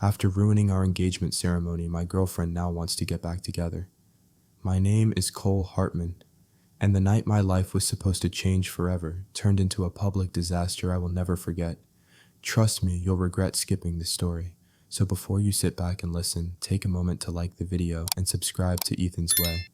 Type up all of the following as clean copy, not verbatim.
After ruining our engagement ceremony, my girlfriend now wants to get back together. My name is Cole Hartman, and the night my life was supposed to change forever turned into a public disaster I will never forget. Trust me, you'll regret skipping this story. So before you sit back and listen, take a moment to like the video and subscribe to Ethan's Way.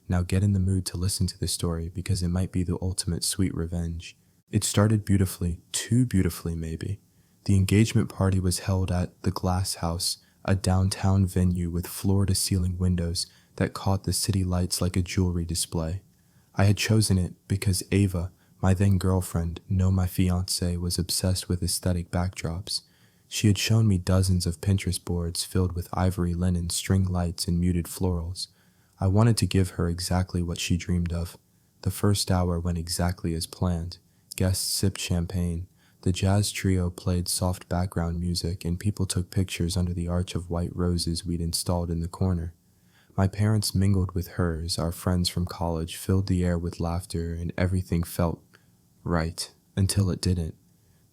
Now get in the mood to listen to the story because it might be the ultimate sweet revenge. It started beautifully, too beautifully maybe. The engagement party was held at the Glass House, a downtown venue with floor-to-ceiling windows that caught the city lights like a jewelry display. I had chosen it because Ava, my then girlfriend, no my fiancée, was obsessed with aesthetic backdrops. She had shown me dozens of Pinterest boards filled with ivory linen, string lights, and muted florals. I wanted to give her exactly what she dreamed of. The first hour went exactly as planned. Guests sipped champagne. The jazz trio played soft background music, and people took pictures under the arch of white roses we'd installed in the corner. My parents mingled with hers, our friends from college filled the air with laughter, and everything felt right, until it didn't.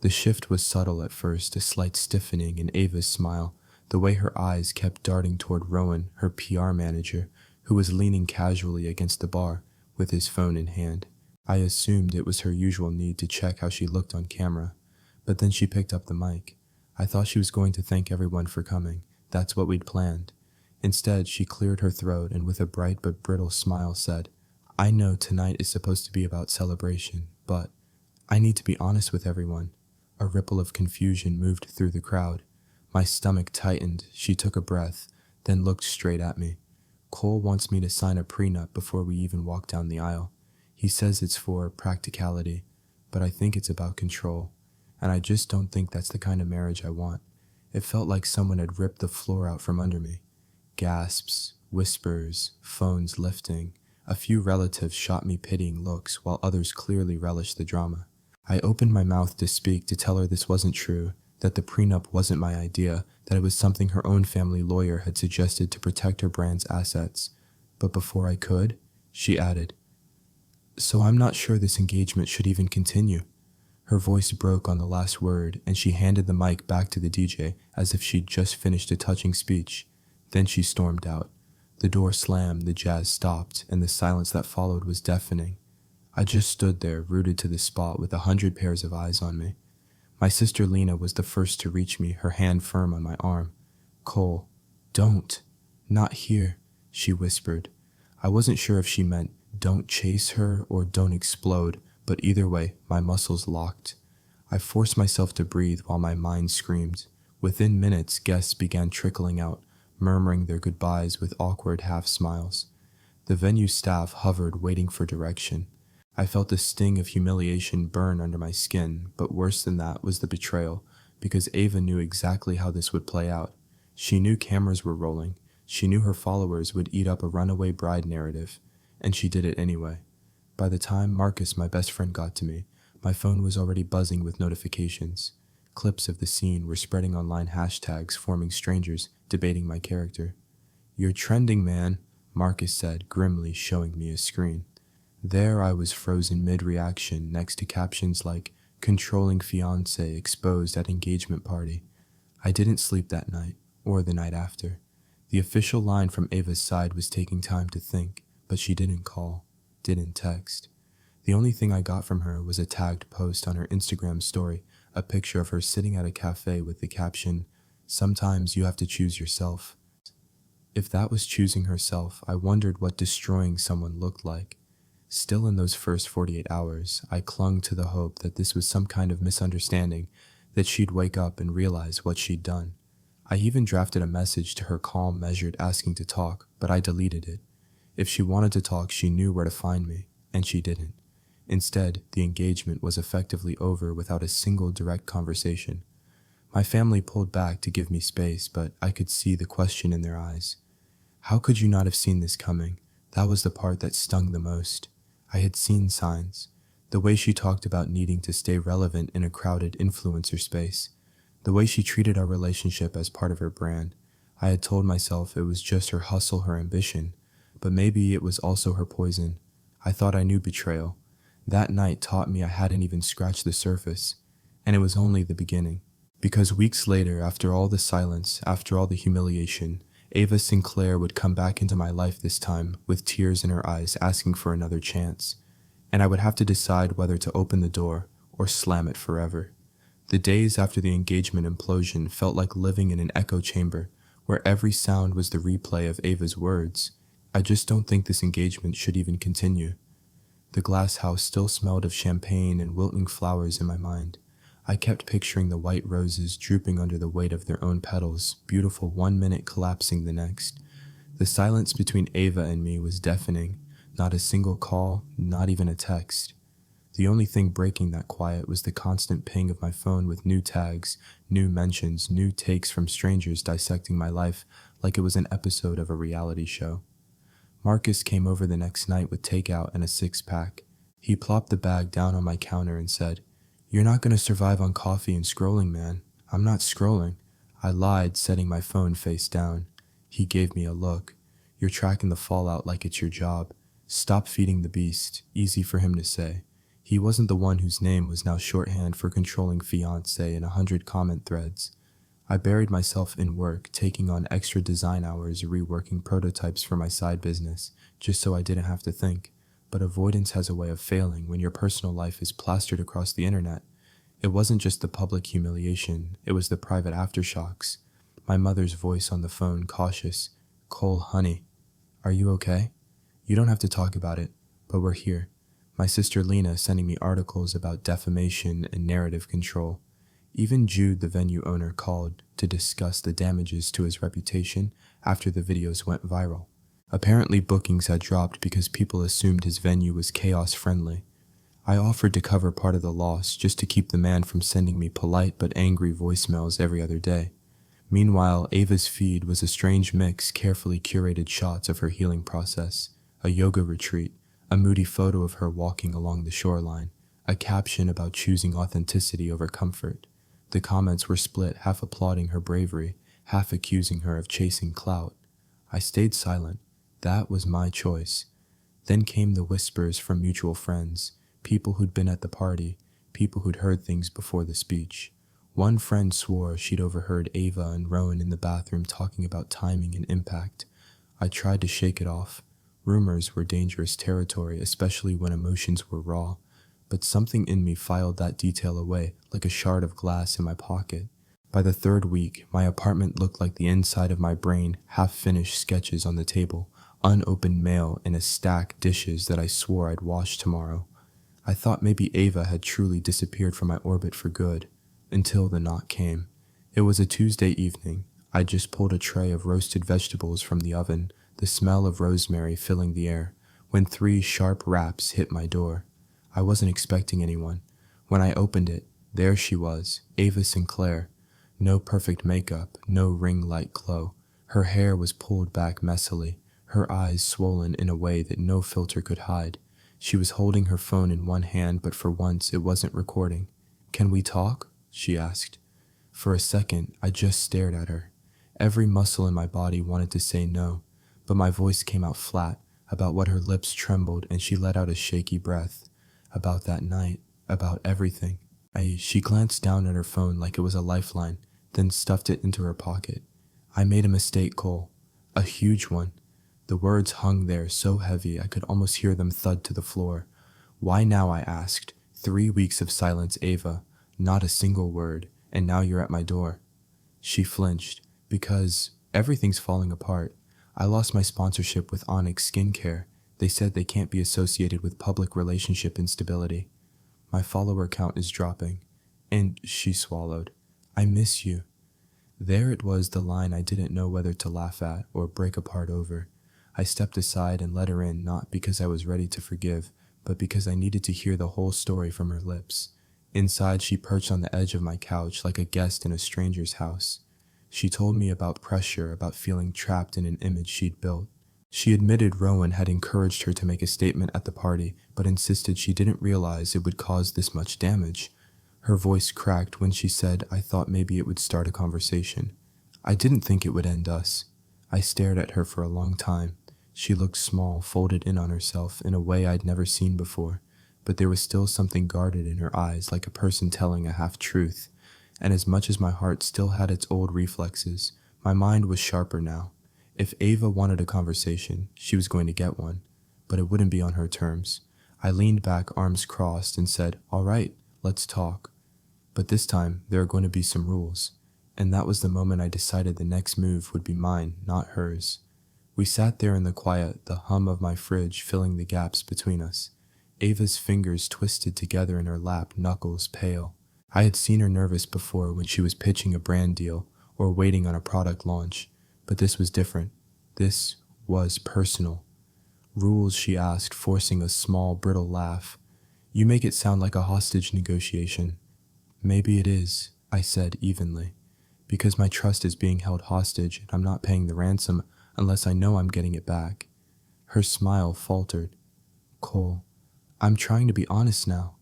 The shift was subtle at first, a slight stiffening in Ava's smile, the way her eyes kept darting toward Rowan, her PR manager, who was leaning casually against the bar, with his phone in hand. I assumed it was her usual need to check how she looked on camera, but then she picked up the mic. I thought she was going to thank everyone for coming. That's what we'd planned. Instead, she cleared her throat and with a bright but brittle smile said, "I know tonight is supposed to be about celebration, but I need to be honest with everyone." A ripple of confusion moved through the crowd. My stomach tightened. She took a breath, then looked straight at me. "Cole wants me to sign a prenup before we even walk down the aisle. He says it's for practicality, but I think it's about control. And I just don't think that's the kind of marriage I want." It felt like someone had ripped the floor out from under me. Gasps, whispers, phones lifting. A few relatives shot me pitying looks, while others clearly relished the drama. I opened my mouth to speak, to tell her this wasn't true, that the prenup wasn't my idea, that it was something her own family lawyer had suggested to protect her brand's assets. But before I could, she added, "So I'm not sure this engagement should even continue." Her voice broke on the last word, and she handed the mic back to the DJ as if she'd just finished a touching speech. Then she stormed out. The door slammed, the jazz stopped, and the silence that followed was deafening. I just stood there, rooted to the spot with 100 pairs of eyes on me. My sister Lena was the first to reach me, her hand firm on my arm. "Cole, don't. Not here," she whispered. I wasn't sure if she meant don't chase her or don't explode, but either way, my muscles locked. I forced myself to breathe while my mind screamed. Within minutes, guests began trickling out, murmuring their goodbyes with awkward half-smiles. The venue staff hovered, waiting for direction. I felt the sting of humiliation burn under my skin, but worse than that was the betrayal, because Ava knew exactly how this would play out. She knew cameras were rolling. She knew her followers would eat up a runaway bride narrative, and she did it anyway. By the time Marcus, my best friend, got to me, my phone was already buzzing with notifications. Clips of the scene were spreading online hashtags, forming strangers debating my character. "You're trending, man," Marcus said, grimly showing me a screen. There I was frozen mid-reaction next to captions like, "Controlling fiancé exposed at engagement party." I didn't sleep that night, or the night after. The official line from Ava's side was taking time to think, but she didn't call, didn't text. The only thing I got from her was a tagged post on her Instagram story, a picture of her sitting at a cafe with the caption, "Sometimes you have to choose yourself." If that was choosing herself, I wondered what destroying someone looked like. Still in those first 48 hours, I clung to the hope that this was some kind of misunderstanding, that she'd wake up and realize what she'd done. I even drafted a message to her calm, measured, asking to talk, but I deleted it. If she wanted to talk, she knew where to find me, and she didn't. Instead, the engagement was effectively over without a single direct conversation. My family pulled back to give me space, but I could see the question in their eyes. "How could you not have seen this coming?" That was the part that stung the most. I had seen signs. The way she talked about needing to stay relevant in a crowded influencer space. The way she treated our relationship as part of her brand. I had told myself it was just her hustle, her ambition, but maybe it was also her poison. I thought I knew betrayal. That night taught me I hadn't even scratched the surface, and it was only the beginning. Because weeks later, after all the silence, after all the humiliation, Ava Sinclair would come back into my life this time, with tears in her eyes, asking for another chance. And I would have to decide whether to open the door or slam it forever. The days after the engagement implosion felt like living in an echo chamber, where every sound was the replay of Ava's words. I just don't think this engagement should even continue. The glass house still smelled of champagne and wilting flowers in my mind. I kept picturing the white roses drooping under the weight of their own petals, beautiful one minute, collapsing the next. The silence between Ava and me was deafening. Not a single call, not even a text. The only thing breaking that quiet was the constant ping of my phone with new tags, new mentions, new takes from strangers dissecting my life like it was an episode of a reality show. Marcus came over the next night with takeout and a six-pack. He plopped the bag down on my counter and said, "You're not going to survive on coffee and scrolling, man." "I'm not scrolling." I lied, setting my phone face down. He gave me a look. "You're tracking the fallout like it's your job. Stop feeding the beast." Easy for him to say. He wasn't the one whose name was now shorthand for controlling fiancé in 100 comment threads. I buried myself in work, taking on extra design hours, reworking prototypes for my side business, just so I didn't have to think. But avoidance has a way of failing when your personal life is plastered across the internet. It wasn't just the public humiliation, it was the private aftershocks. My mother's voice on the phone, cautious. "Cole, honey, are you okay? You don't have to talk about it, but we're here." My sister Lena sending me articles about defamation and narrative control. Even Jude, the venue owner, called to discuss the damages to his reputation after the videos went viral. Apparently bookings had dropped because people assumed his venue was chaos-friendly. I offered to cover part of the loss just to keep the man from sending me polite but angry voicemails every other day. Meanwhile, Ava's feed was a strange mix, carefully curated shots of her healing process, a yoga retreat, a moody photo of her walking along the shoreline, a caption about choosing authenticity over comfort. The comments were split, half applauding her bravery, half accusing her of chasing clout. I stayed silent. That was my choice. Then came the whispers from mutual friends, people who'd been at the party, people who'd heard things before the speech. One friend swore she'd overheard Ava and Rowan in the bathroom talking about timing and impact. I tried to shake it off. Rumors were dangerous territory, especially when emotions were raw. But something in me filed that detail away, like a shard of glass in my pocket. By the third week, my apartment looked like the inside of my brain, half-finished sketches on the table, unopened mail, and a stack dishes that I swore I'd wash tomorrow. I thought maybe Ava had truly disappeared from my orbit for good, until the knock came. It was a Tuesday evening. I'd just pulled a tray of roasted vegetables from the oven, the smell of rosemary filling the air, when 3 sharp raps hit my door. I wasn't expecting anyone. When I opened it, there she was, Ava Sinclair. No perfect makeup, no ring-light glow. Her hair was pulled back messily, her eyes swollen in a way that no filter could hide. She was holding her phone in one hand, but for once it wasn't recording. "Can we talk?" she asked. For a second, I just stared at her. Every muscle in my body wanted to say no, but my voice came out flat, about what her lips trembled, and she let out a shaky breath. About that night, about everything. She glanced down at her phone like it was a lifeline, then stuffed it into her pocket. "I made a mistake, Cole. A huge one." The words hung there so heavy I could almost hear them thud to the floor. "Why now?" I asked. 3 weeks of silence, Ava. Not a single word, and now you're at my door. She flinched. "Because everything's falling apart. I lost my sponsorship with Onyx Skincare. They said they can't be associated with public relationship instability. My follower count is dropping." And she swallowed. "I miss you." There it was, the line I didn't know whether to laugh at or break apart over. I stepped aside and let her in, not because I was ready to forgive, but because I needed to hear the whole story from her lips. Inside, she perched on the edge of my couch like a guest in a stranger's house. She told me about pressure, about feeling trapped in an image she'd built. She admitted Rowan had encouraged her to make a statement at the party, but insisted she didn't realize it would cause this much damage. Her voice cracked when she said, "I thought maybe it would start a conversation." I didn't think it would end us. I stared at her for a long time. She looked small, folded in on herself in a way I'd never seen before, but there was still something guarded in her eyes, like a person telling a half-truth. and as much as my heart still had its old reflexes, my mind was sharper now. If Ava wanted a conversation, she was going to get one, but it wouldn't be on her terms. I leaned back, arms crossed, and said, "All right, let's talk. But this time, there are going to be some rules." And that was the moment I decided the next move would be mine, not hers. We sat there in the quiet, the hum of my fridge filling the gaps between us. Ava's fingers twisted together in her lap, knuckles pale. I had seen her nervous before when she was pitching a brand deal or waiting on a product launch, but this was different. This was personal. "Rules?" she asked, forcing a small, brittle laugh. "You make it sound like a hostage negotiation." "Maybe it is," I said evenly, "because my trust is being held hostage and I'm not paying the ransom unless I know I'm getting it back." Her smile faltered. "Cole, I'm trying to be honest now.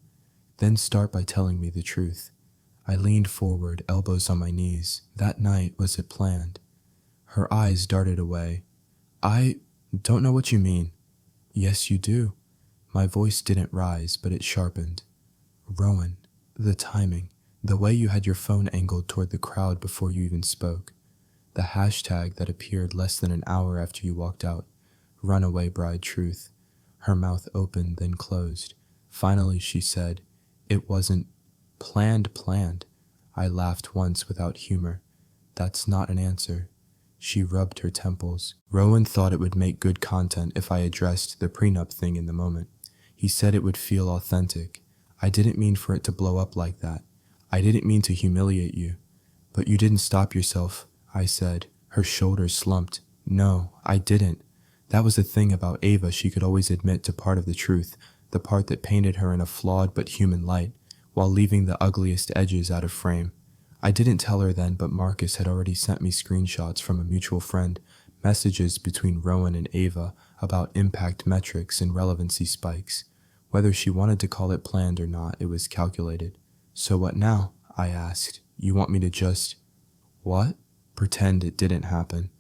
Then start by telling me the truth." I leaned forward, elbows on my knees. "That night, was it planned?" Her eyes darted away. "I don't know what you mean." "Yes, you do." My voice didn't rise, but it sharpened. "Rowan, the timing, the way you had your phone angled toward the crowd before you even spoke. The hashtag that appeared less than an hour after you walked out. Runaway bride truth." Her mouth opened, then closed. Finally, she said, "It wasn't planned. I laughed once without humor. "That's not an answer." She rubbed her temples. "Rowan thought it would make good content if I addressed the prenup thing in the moment. He said it would feel authentic. I didn't mean for it to blow up like that. I didn't mean to humiliate you." "But you didn't stop yourself," I said. Her shoulders slumped. "No, I didn't. That was the thing about Ava. She could always admit to part of the truth, the part that painted her in a flawed but human light, while leaving the ugliest edges out of frame. I didn't tell her then, but Marcus had already sent me screenshots from a mutual friend, messages between Rowan and Ava about impact metrics and relevancy spikes. Whether she wanted to call it planned or not, it was calculated. "So what now?" I asked. "You want me to just—" "What?" "Pretend it didn't happen."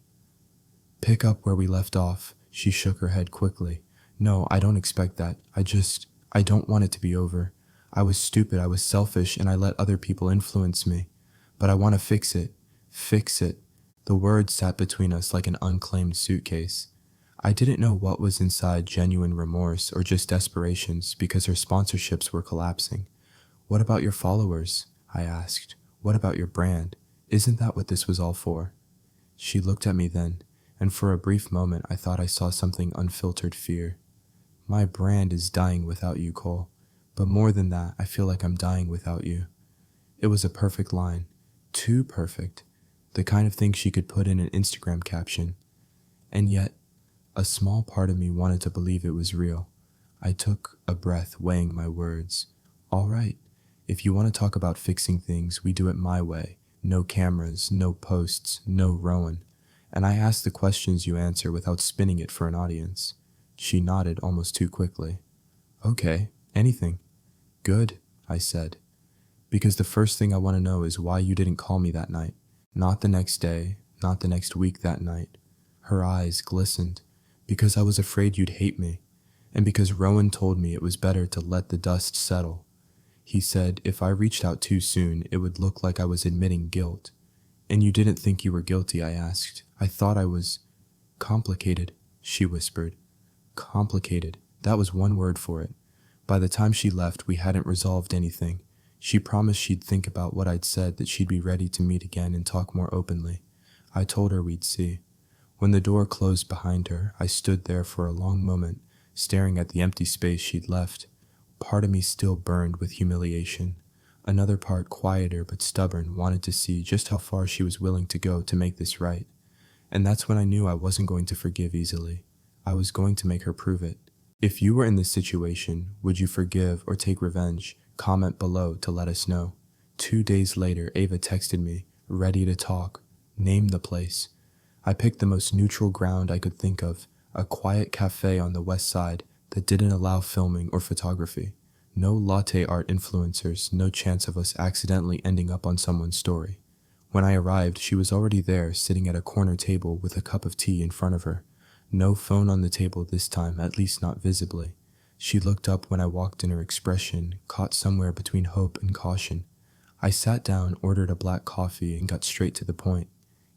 "Pick up where we left off." She shook her head quickly. "No, I don't expect that. I don't want it to be over. I was stupid, I was selfish, and I let other people influence me. But I want to fix it. Fix it." The words sat between us like an unclaimed suitcase. I didn't know what was inside genuine remorse or just desperations because her sponsorships were collapsing. "What about your followers?" I asked. "What about your brand? Isn't that what this was all for?" She looked at me then, and for a brief moment I thought I saw something unfiltered fear. "My brand is dying without you, Cole. But more than that, I feel like I'm dying without you." It was a perfect line. Too perfect. The kind of thing she could put in an Instagram caption. And yet, a small part of me wanted to believe it was real. I took a breath, weighing my words. "All right, if you want to talk about fixing things, we do it my way. No cameras, no posts, no Rowan. And I ask the questions you answer without spinning it for an audience." She nodded almost too quickly. "Okay, anything." "Good," I said. "Because the first thing I want to know is why you didn't call me that night. Not the next day, not the next week, that night." Her eyes glistened. "Because I was afraid you'd hate me. And because Rowan told me it was better to let the dust settle. He said if I reached out too soon, it would look like I was admitting guilt." "And you didn't think you were guilty?" I asked. "I thought I was—" "Complicated," she whispered. Complicated. That was one word for it. By the time she left, we hadn't resolved anything. She promised she'd think about what I'd said, that she'd be ready to meet again and talk more openly. I told her we'd see. When the door closed behind her, I stood there for a long moment, staring at the empty space she'd left. Part of me still burned with humiliation. Another part, quieter but stubborn, wanted to see just how far she was willing to go to make this right. And that's when I knew I wasn't going to forgive easily. I was going to make her prove it. If you were in this situation, would you forgive or take revenge? Comment below to let us know. 2 days later, Ava texted me, ready to talk. Name the place. I picked the most neutral ground I could think of, a quiet cafe on the west side that didn't allow filming or photography. No latte art influencers, no chance of us accidentally ending up on someone's story. When I arrived, she was already there, sitting at a corner table with a cup of tea in front of her. No phone on the table this time, at least not visibly. She looked up when I walked in, her expression caught somewhere between hope and caution. I sat down, ordered a black coffee, and got straight to the point.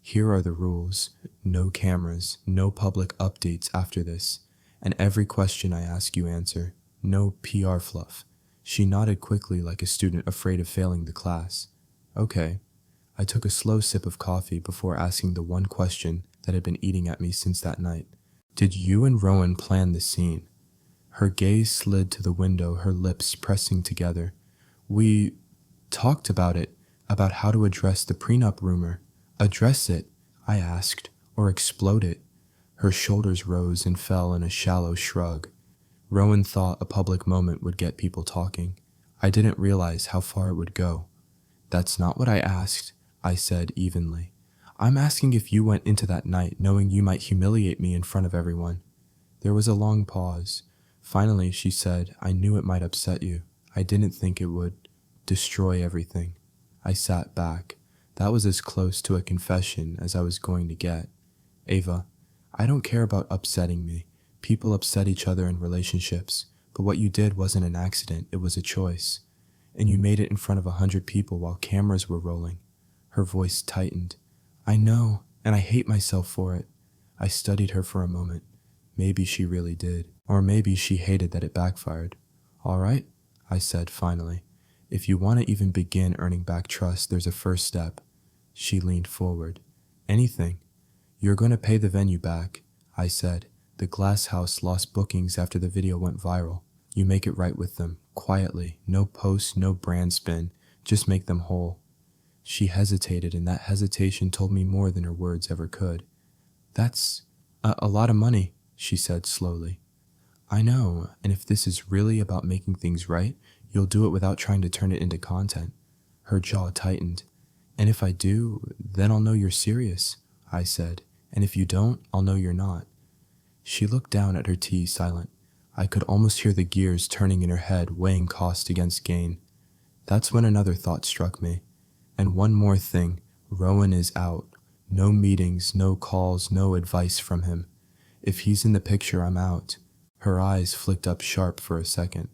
Here are the rules. No cameras, no public updates after this, and every question I ask you answer. No PR fluff. She nodded quickly like a student afraid of failing the class. Okay. I took a slow sip of coffee before asking the one question that had been eating at me since that night. Did you and Rowan plan the scene? Her gaze slid to the window, her lips pressing together. We talked about it, about how to address the prenup rumor. Address it, I asked, or explode it. Her shoulders rose and fell in a shallow shrug. Rowan thought a public moment would get people talking. I didn't realize how far it would go. That's not what I asked, I said evenly. I'm asking if you went into that night knowing you might humiliate me in front of everyone. There was a long pause. Finally, she said, I knew it might upset you. I didn't think it would destroy everything. I sat back. That was as close to a confession as I was going to get. Ava, I don't care about upsetting me. People upset each other in relationships, but what you did wasn't an accident, it was a choice. And you made it in front of 100 people while cameras were rolling. Her voice tightened. I know, and I hate myself for it. I studied her for a moment. Maybe she really did, or maybe she hated that it backfired. All right, I said finally. If you want to even begin earning back trust, there's a first step. She leaned forward. Anything. You're going to pay the venue back, I said. The glass house lost bookings after the video went viral. You make it right with them, quietly, no posts, no brand spin, just make them whole. She hesitated, and that hesitation told me more than her words ever could. That's a lot of money, she said slowly. I know, and if this is really about making things right, you'll do it without trying to turn it into content. Her jaw tightened. And if I do, then I'll know you're serious, I said. And if you don't, I'll know you're not. She looked down at her tea, silent. I could almost hear the gears turning in her head, weighing cost against gain. That's when another thought struck me. And one more thing, Rowan is out. No meetings, no calls, no advice from him. If he's in the picture, I'm out. Her eyes flicked up sharp for a second.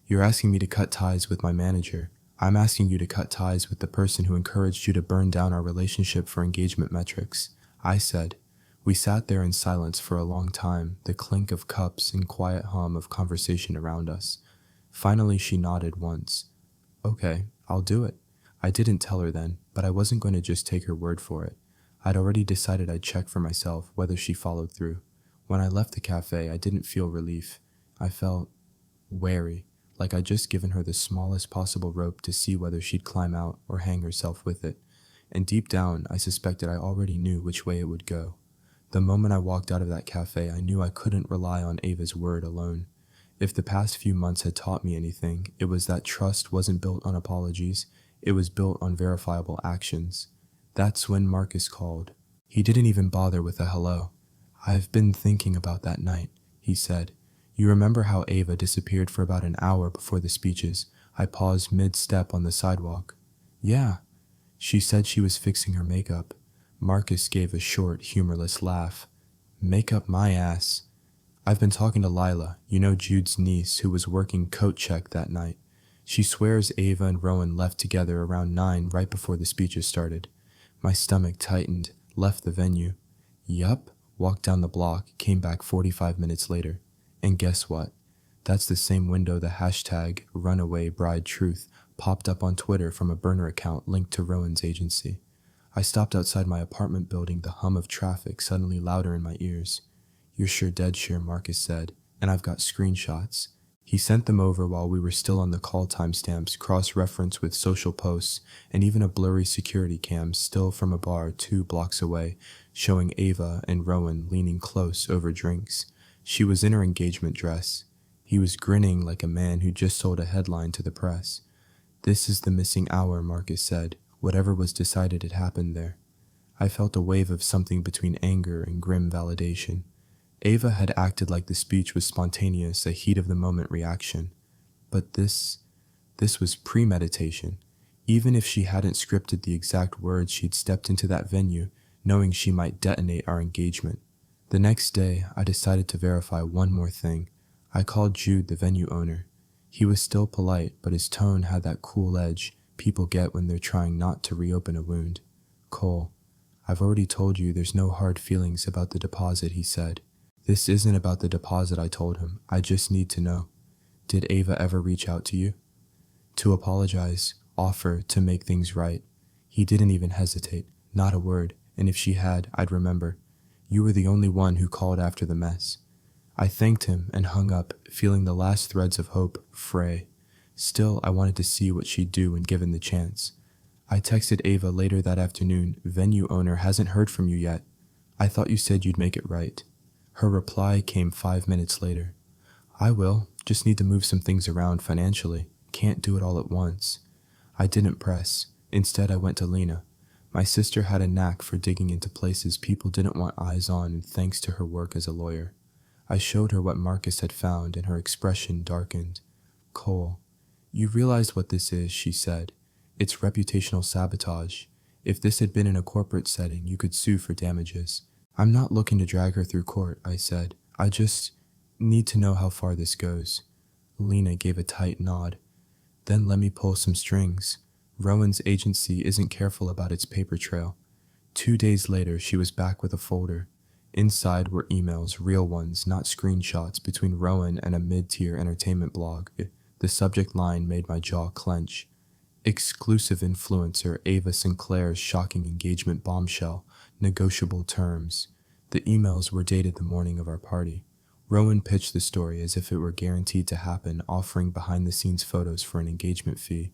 You're asking me to cut ties with my manager. I'm asking you to cut ties with the person who encouraged you to burn down our relationship for engagement metrics. I said. We sat there in silence for a long time, the clink of cups and quiet hum of conversation around us. Finally, she nodded once. Okay, I'll do it. I didn't tell her then, but I wasn't going to just take her word for it. I'd already decided I'd check for myself whether she followed through. When I left the cafe, I didn't feel relief. I felt wary, like I'd just given her the smallest possible rope to see whether she'd climb out or hang herself with it. And deep down, I suspected I already knew which way it would go. The moment I walked out of that cafe, I knew I couldn't rely on Ava's word alone. If the past few months had taught me anything, it was that trust wasn't built on apologies, it was built on verifiable actions. That's when Marcus called. He didn't even bother with a hello. I've been thinking about that night, he said. You remember how Ava disappeared for about an hour before the speeches? I paused mid-step on the sidewalk. Yeah. She said she was fixing her makeup. Marcus gave a short, humorless laugh. Makeup my ass. I've been talking to Lila, you know Jude's niece, who was working coat check that night. She swears Ava and Rowan left together around 9 right before the speeches started. My stomach tightened, left the venue. Yup, walked down the block, came back 45 minutes later. And guess what? That's the same window the hashtag #RunawayBrideTruth popped up on Twitter from a burner account linked to Rowan's agency. I stopped outside my apartment building, the hum of traffic suddenly louder in my ears. You're sure dead sure, Marcus said, and I've got screenshots. He sent them over while we were still on the call timestamps, cross-referenced with social posts, and even a blurry security cam still from a bar 2 blocks away, showing Ava and Rowan leaning close over drinks. She was in her engagement dress. He was grinning like a man who just sold a headline to the press. This is the missing hour, Marcus said. Whatever was decided had happened there. I felt a wave of something between anger and grim validation. Ava had acted like the speech was spontaneous, a heat-of-the-moment reaction. But this was premeditation. Even if she hadn't scripted the exact words, she'd stepped into that venue, knowing she might detonate our engagement. The next day, I decided to verify one more thing. I called Jude, the venue owner. He was still polite, but his tone had that cool edge, people get when they're trying not to reopen a wound. Cole, I've already told you there's no hard feelings about the deposit, he said. This isn't about the deposit, I told him. I just need to know. Did Ava ever reach out to you? To apologize, offer to make things right. He didn't even hesitate, not a word, and if she had, I'd remember. You were the only one who called after the mess. I thanked him and hung up, feeling the last threads of hope fray. Still, I wanted to see what she'd do when given the chance. I texted Ava later that afternoon, venue owner hasn't heard from you yet. I thought you said you'd make it right. Her reply came 5 minutes later. I will, just need to move some things around financially. Can't do it all at once. I didn't press. Instead, I went to Lena. My sister had a knack for digging into places people didn't want eyes on, and thanks to her work as a lawyer. I showed her what Marcus had found, and her expression darkened. Cole, you realize what this is, she said. It's reputational sabotage. If this had been in a corporate setting, you could sue for damages. I'm not looking to drag her through court, I said. I just need to know how far this goes. Lena gave a tight nod. Then let me pull some strings. Rowan's agency isn't careful about its paper trail. 2 days later, she was back with a folder. Inside were emails, real ones, not screenshots, between Rowan and a mid-tier entertainment blog. The subject line made my jaw clench. Exclusive influencer Ava Sinclair's shocking engagement bombshell, negotiable terms. The emails were dated the morning of our party. Rowan pitched the story as if it were guaranteed to happen, offering behind-the-scenes photos for an engagement fee.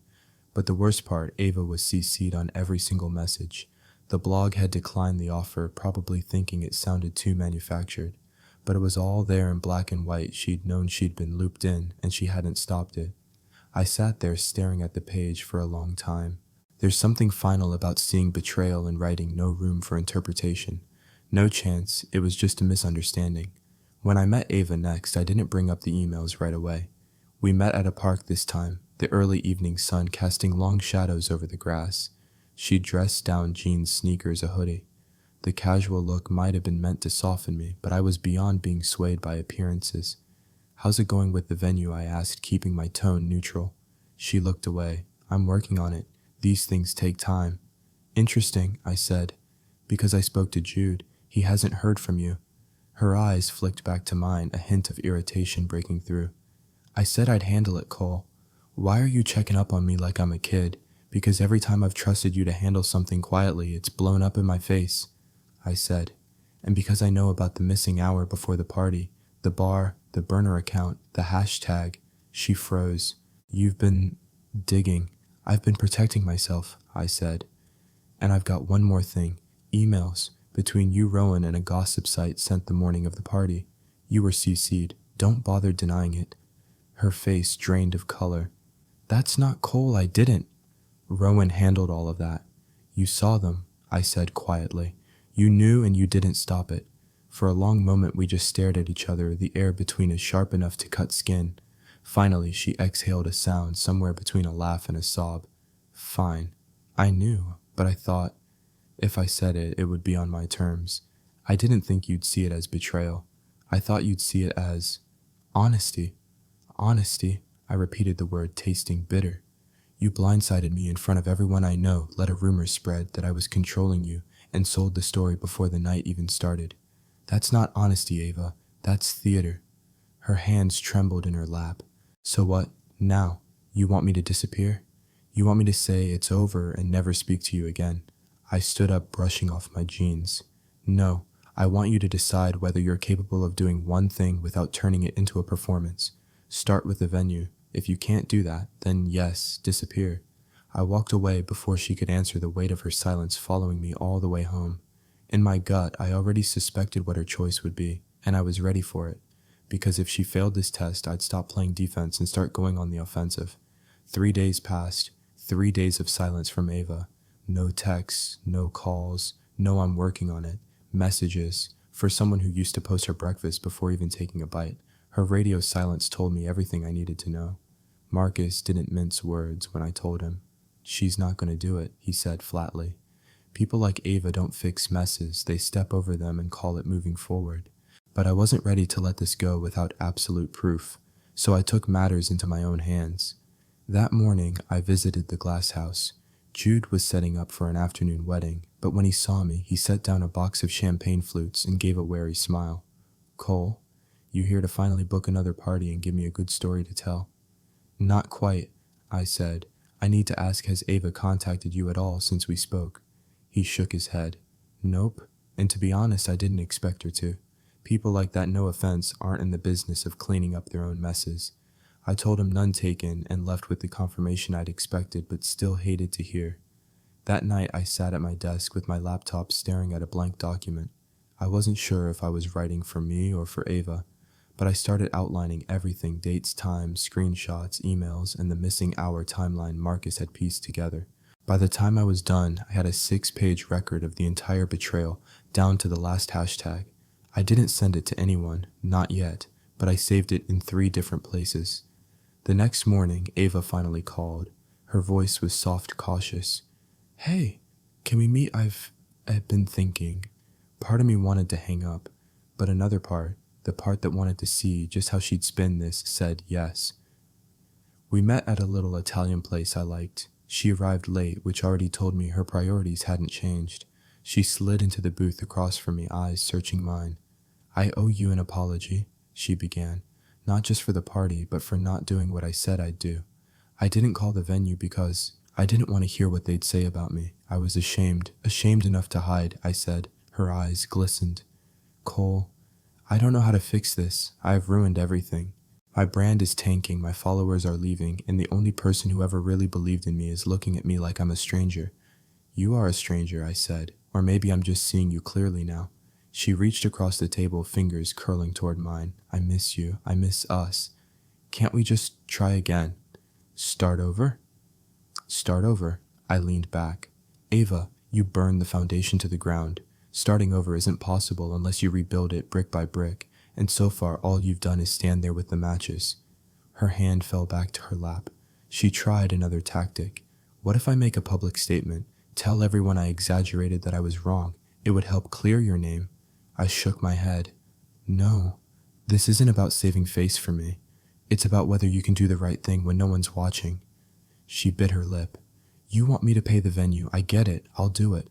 But the worst part, Ava was CC'd on every single message. The blog had declined the offer, probably thinking it sounded too manufactured. But it was all there in black and white. She'd known she'd been looped in, and she hadn't stopped it. I sat there staring at the page for a long time. There's something final about seeing betrayal in writing, no room for interpretation. No chance, it was just a misunderstanding. When I met Ava next, I didn't bring up the emails right away. We met at a park this time, the early evening sun casting long shadows over the grass. She dressed down jeans, sneakers, a hoodie. The casual look might have been meant to soften me, but I was beyond being swayed by appearances. How's it going with the venue, I asked, keeping my tone neutral. She looked away. I'm working on it. These things take time. Interesting, I said. Because I spoke to Jude. He hasn't heard from you. Her eyes flicked back to mine, a hint of irritation breaking through. I said I'd handle it, Cole. Why are you checking up on me like I'm a kid? Because every time I've trusted you to handle something quietly, it's blown up in my face, I said. And because I know about the missing hour before the party, the bar, the burner account, the hashtag, she froze. You've been digging. I've been protecting myself, I said. And I've got one more thing. Emails between you, Rowan, and a gossip site sent the morning of the party. You were CC'd. Don't bother denying it. Her face drained of color. That's not Cole, I didn't. Rowan handled all of that. You saw them, I said quietly. You knew and you didn't stop it. For a long moment we just stared at each other, the air between us sharp enough to cut skin. Finally she exhaled a sound somewhere between a laugh and a sob. Fine. I knew, but I thought, if I said it, it would be on my terms. I didn't think you'd see it as betrayal. I thought you'd see it as honesty. Honesty, I repeated the word, tasting bitter. You blindsided me in front of everyone I know, let a rumor spread that I was controlling you, and sold the story before the night even started. That's not honesty, Ava. That's theater. Her hands trembled in her lap. So what, now? You want me to disappear? You want me to say it's over and never speak to you again? I stood up, brushing off my jeans. No, I want you to decide whether you're capable of doing one thing without turning it into a performance. Start with the venue. If you can't do that, then yes, disappear. I walked away before she could answer, the weight of her silence following me all the way home. In my gut, I already suspected what her choice would be, and I was ready for it. Because if she failed this test, I'd stop playing defense and start going on the offensive. 3 days passed, 3 days of silence from Ava. No texts, no calls, no I'm working on it, messages. For someone who used to post her breakfast before even taking a bite, her radio silence told me everything I needed to know. Marcus didn't mince words when I told him. She's not going to do it, he said flatly. People like Ava don't fix messes, they step over them and call it moving forward. But I wasn't ready to let this go without absolute proof, so I took matters into my own hands. That morning, I visited the glass house. Jude was setting up for an afternoon wedding, but when he saw me, he set down a box of champagne flutes and gave a wary smile. "Cole, you here to finally book another party and give me a good story to tell?" "Not quite," I said. "I need to ask, has Ava contacted you at all since we spoke?" He shook his head. "Nope. And to be honest, I didn't expect her to. People like that, no offense, aren't in the business of cleaning up their own messes." I told him none taken and left with the confirmation I'd expected but still hated to hear. That night I sat at my desk with my laptop staring at a blank document. I wasn't sure if I was writing for me or for Ava, but I started outlining everything: dates, times, screenshots, emails, and the missing hour timeline Marcus had pieced together. By the time I was done, I had a 6-page record of the entire betrayal, down to the last hashtag. I didn't send it to anyone, not yet, but I saved it in 3 different places. The next morning, Ava finally called. Her voice was soft, cautious. "Hey, can we meet? I've been thinking." Part of me wanted to hang up, but another part, the part that wanted to see just how she'd spin this, said yes. We met at a little Italian place I liked. She arrived late, which already told me her priorities hadn't changed. She slid into the booth across from me, eyes searching mine. "I owe you an apology," she began. "Not just for the party, but for not doing what I said I'd do. I didn't call the venue because I didn't want to hear what they'd say about me. I was ashamed enough to hide," I said. Her eyes glistened. "Cole, I don't know how to fix this. I've ruined everything. My brand is tanking, my followers are leaving, and the only person who ever really believed in me is looking at me like I'm a stranger." "You are a stranger," I said, "or maybe I'm just seeing you clearly now." She reached across the table, fingers curling toward mine. "I miss you. I miss us. Can't we just try again?" "Start over?" "Start over." I leaned back. "Ava, you burned the foundation to the ground. Starting over isn't possible unless you rebuild it brick by brick, and so far all you've done is stand there with the matches." Her hand fell back to her lap. She tried another tactic. "What if I make a public statement? Tell everyone I exaggerated, that I was wrong. It would help clear your name." I shook my head. "No, this isn't about saving face for me. It's about whether you can do the right thing when no one's watching." She bit her lip. "You want me to pay the venue. I get it. I'll do it."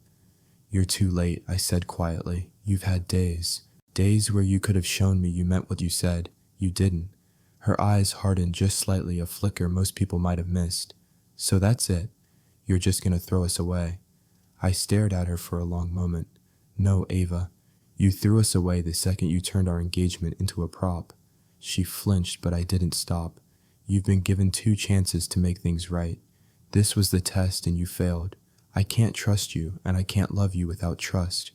"You're too late," I said quietly. "You've had days. Days where you could have shown me you meant what you said. You didn't." Her eyes hardened just slightly, a flicker most people might have missed. "So that's it. You're just gonna throw us away." I stared at her for a long moment. "No, Ava. You threw us away the second you turned our engagement into a prop." She flinched, but I didn't stop. "You've been given 2 chances to make things right. This was the test and you failed. I can't trust you, and I can't love you without trust."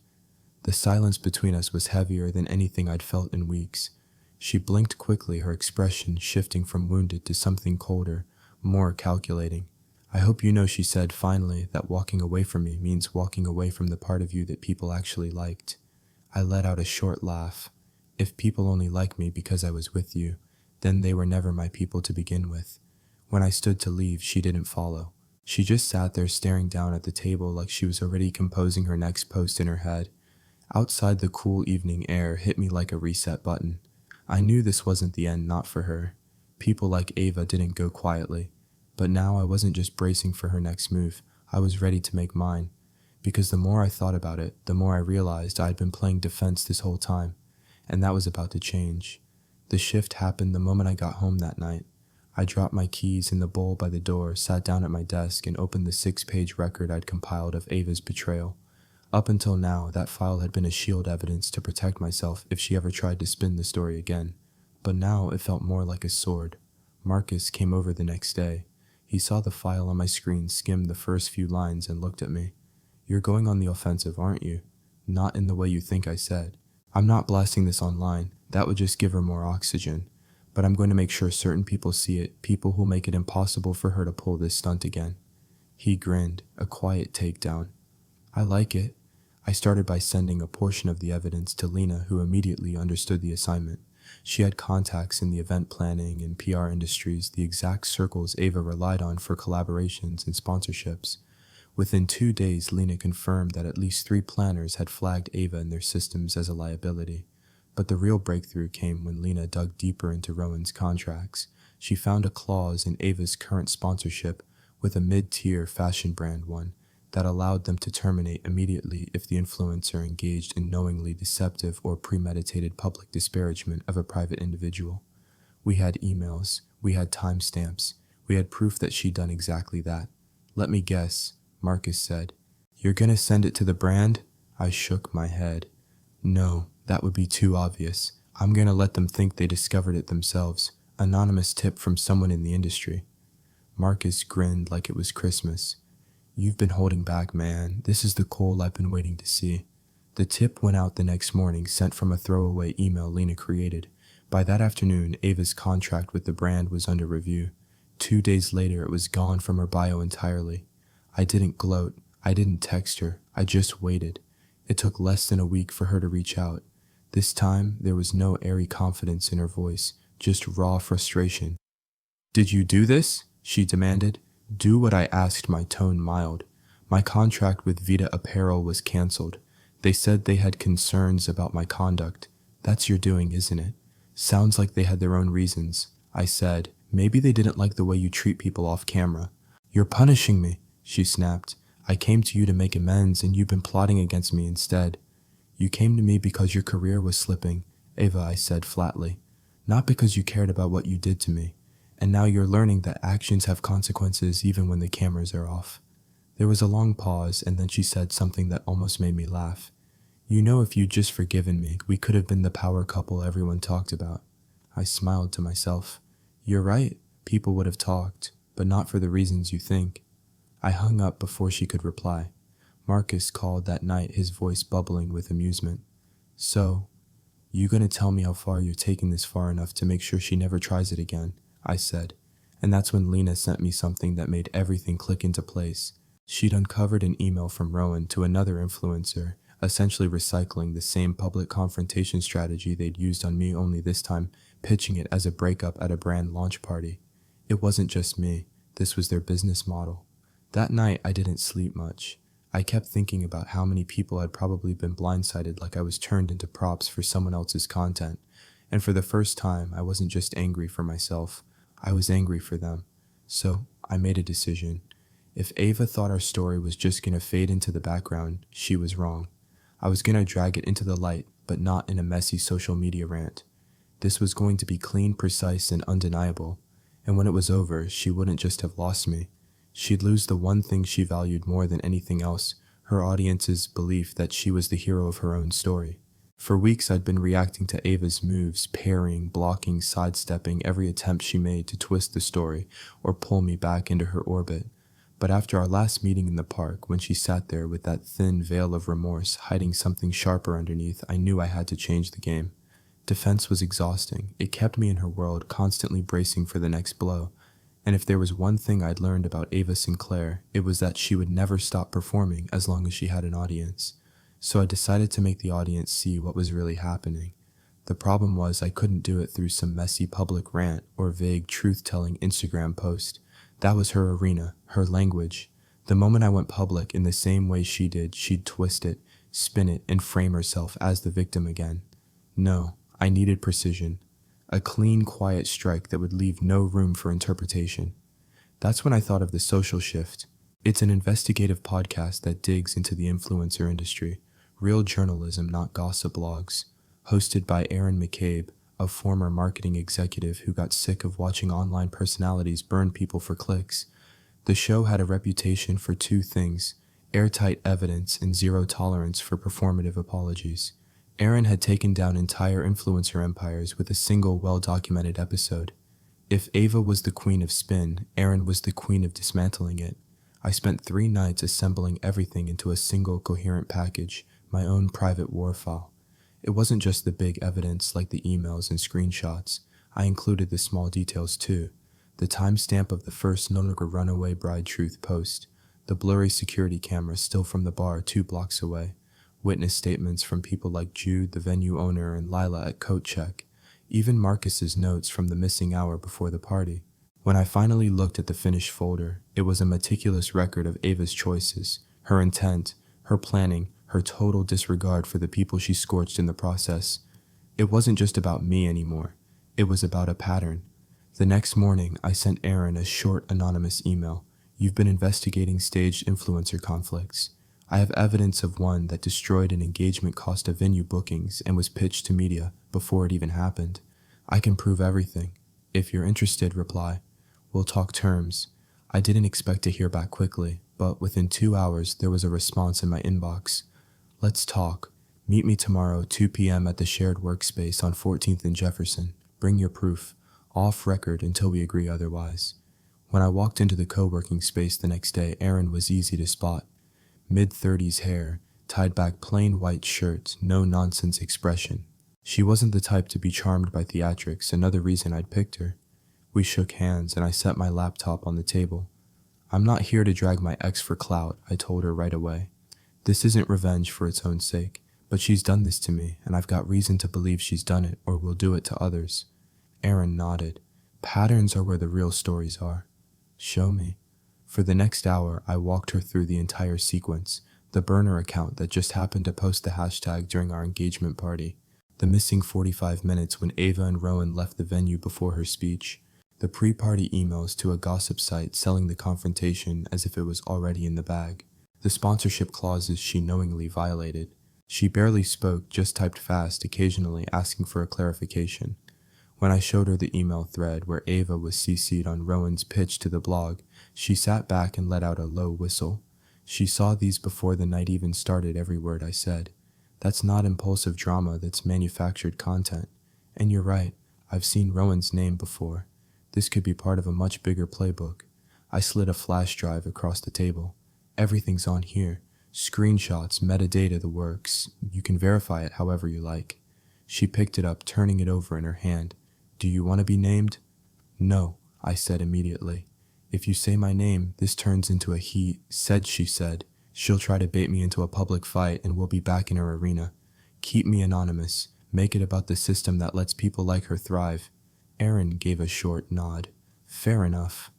The silence between us was heavier than anything I'd felt in weeks. She blinked quickly, her expression shifting from wounded to something colder, more calculating. "I hope you know," she said finally, "that walking away from me means walking away from the part of you that people actually liked." I let out a short laugh. "If people only like me because I was with you, then they were never my people to begin with." When I stood to leave, she didn't follow. She just sat there staring down at the table like she was already composing her next post in her head. Outside, the cool evening air hit me like a reset button. I knew this wasn't the end, not for her. People like Ava didn't go quietly. But now I wasn't just bracing for her next move. I was ready to make mine. Because the more I thought about it, the more I realized I had been playing defense this whole time. And that was about to change. The shift happened the moment I got home that night. I dropped my keys in the bowl by the door, sat down at my desk, and opened the 6-page record I'd compiled of Ava's betrayal. Up until now, that file had been a shield evidence to protect myself if she ever tried to spin the story again. But now it felt more like a sword. Marcus came over the next day. He saw the file on my screen, skimmed the first few lines, and looked at me. "You're going on the offensive, aren't you?" "Not in the way you think," I said. "I'm not blasting this online. That would just give her more oxygen. But I'm going to make sure certain people see it, people who'll make it impossible for her to pull this stunt again." He grinned, a quiet takedown. "I like it." I started by sending a portion of the evidence to Lena, who immediately understood the assignment. She had contacts in the event planning and PR industries, the exact circles Ava relied on for collaborations and sponsorships. Within 2 days, Lena confirmed that at least 3 planners had flagged Ava in their systems as a liability. But the real breakthrough came when Lena dug deeper into Rowan's contracts. She found a clause in Ava's current sponsorship with a mid-tier fashion brand one that allowed them to terminate immediately if the influencer engaged in knowingly deceptive or premeditated public disparagement of a private individual. We had emails, we had timestamps, we had proof that she'd done exactly that. "Let me guess," Marcus said. "You're gonna send it to the brand?" I shook my head. "No, that would be too obvious. I'm gonna let them think they discovered it themselves. Anonymous tip from someone in the industry." Marcus grinned like it was Christmas. "You've been holding back, man. This is the Cole I've been waiting to see." The tip went out the next morning, sent from a throwaway email Lena created. By that afternoon, Ava's contract with the brand was under review. 2 days later, it was gone from her bio entirely. I didn't gloat. I didn't text her. I just waited. It took less than a week for her to reach out. This time, there was no airy confidence in her voice, just raw frustration. "Did you do this?" she demanded. "Do what I asked," my tone mild. "My contract with Vita Apparel was canceled. They said they had concerns about my conduct. That's your doing, isn't it?" "Sounds like they had their own reasons," I said. "Maybe they didn't like the way you treat people off camera." "You're punishing me," she snapped. "I came to you to make amends, and you've been plotting against me instead." "You came to me because your career was slipping," Ava, I said flatly. "Not because you cared about what you did to me. And now you're learning that actions have consequences even when the cameras are off." There was a long pause, and then she said something that almost made me laugh. "You know, if you'd just forgiven me, we could have been the power couple everyone talked about." I smiled to myself. "You're right, people would have talked, but not for the reasons you think." I hung up before she could reply. Marcus called that night, his voice bubbling with amusement. "So, you gonna tell me how far you're taking this far enough to make sure she never tries it again?" I said. And that's when Lena sent me something that made everything click into place. She'd uncovered an email from Rowan to another influencer, essentially recycling the same public confrontation strategy they'd used on me, only this time pitching it as a breakup at a brand launch party. It wasn't just me. This was their business model. That night, I didn't sleep much. I kept thinking about how many people had probably been blindsided, like I was turned into props for someone else's content. And for the first time, I wasn't just angry for myself. I was angry for them. So I made a decision. If Ava thought our story was just going to fade into the background, she was wrong. I was going to drag it into the light, but not in a messy social media rant. This was going to be clean, precise, and undeniable. And when it was over, she wouldn't just have lost me. She'd lose the one thing she valued more than anything else, her audience's belief that she was the hero of her own story. For weeks, I'd been reacting to Ava's moves, parrying, blocking, sidestepping every attempt she made to twist the story or pull me back into her orbit. But after our last meeting in the park, when she sat there with that thin veil of remorse hiding something sharper underneath, I knew I had to change the game. Defense was exhausting. It kept me in her world, constantly bracing for the next blow. And if there was one thing I'd learned about Ava Sinclair, it was that she would never stop performing as long as she had an audience. So I decided to make the audience see what was really happening. The problem was I couldn't do it through some messy public rant or vague truth-telling Instagram post. That was her arena, her language. The moment I went public in the same way she did, she'd twist it, spin it, and frame herself as the victim again. No, I needed precision. A clean, quiet strike that would leave no room for interpretation. That's when I thought of The Social Shift. It's an investigative podcast that digs into the influencer industry. Real journalism, not gossip blogs. Hosted by Aaron McCabe, a former marketing executive who got sick of watching online personalities burn people for clicks. The show had a reputation for two things: airtight evidence and zero tolerance for performative apologies. Aaron had taken down entire influencer empires with a single well-documented episode. If Ava was the queen of spin, Aaron was the queen of dismantling it. I spent 3 nights assembling everything into a single coherent package, my own private war file. It wasn't just the big evidence like the emails and screenshots. I included the small details too. The timestamp of the first "No Longer Runaway Bride Truth" post, the blurry security camera still from the bar 2 blocks away, witness statements from people like Jude, the venue owner, and Lila at Coat Check, even Marcus's notes from the missing hour before the party. When I finally looked at the finished folder, it was a meticulous record of Ava's choices, her intent, her planning, her total disregard for the people she scorched in the process. It wasn't just about me anymore. It was about a pattern. The next morning, I sent Aaron a short, anonymous email. You've been investigating staged influencer conflicts. I have evidence of one that destroyed an engagement cost of venue bookings and was pitched to media before it even happened. I can prove everything. If you're interested, reply. We'll talk terms. I didn't expect to hear back quickly, but within 2 hours there was a response in my inbox. Let's talk. Meet me tomorrow, 2 p.m. at the shared workspace on 14th and Jefferson. Bring your proof. Off record until we agree otherwise. When I walked into the co-working space the next day, Erin was easy to spot. Mid-30s hair, tied back plain white shirt, no-nonsense expression. She wasn't the type to be charmed by theatrics, another reason I'd picked her. We shook hands and I set my laptop on the table. I'm not here to drag my ex for clout, I told her right away. This isn't revenge for its own sake, but she's done this to me, and I've got reason to believe she's done it or will do it to others. Erin nodded. Patterns are where the real stories are. Show me. For the next hour, I walked her through the entire sequence, the burner account that just happened to post the hashtag during our engagement party, the missing 45 minutes when Ava and Rowan left the venue before her speech, the pre-party emails to a gossip site selling the confrontation as if it was already in the bag, the sponsorship clauses she knowingly violated. She barely spoke, just typed fast, occasionally asking for a clarification. When I showed her the email thread where Ava was CC'd on Rowan's pitch to the blog, she sat back and let out a low whistle. She saw these before the night even started, every word I said. That's not impulsive drama, that's manufactured content. And you're right, I've seen Rowan's name before. This could be part of a much bigger playbook. I slid a flash drive across the table. Everything's on here. Screenshots, metadata, the works. You can verify it however you like. She picked it up, turning it over in her hand. Do you want to be named? No, I said immediately. If you say my name, this turns into a he said, she said. She'll try to bait me into a public fight and we'll be back in her arena. Keep me anonymous. Make it about the system that lets people like her thrive. Erin gave a short nod. Fair enough.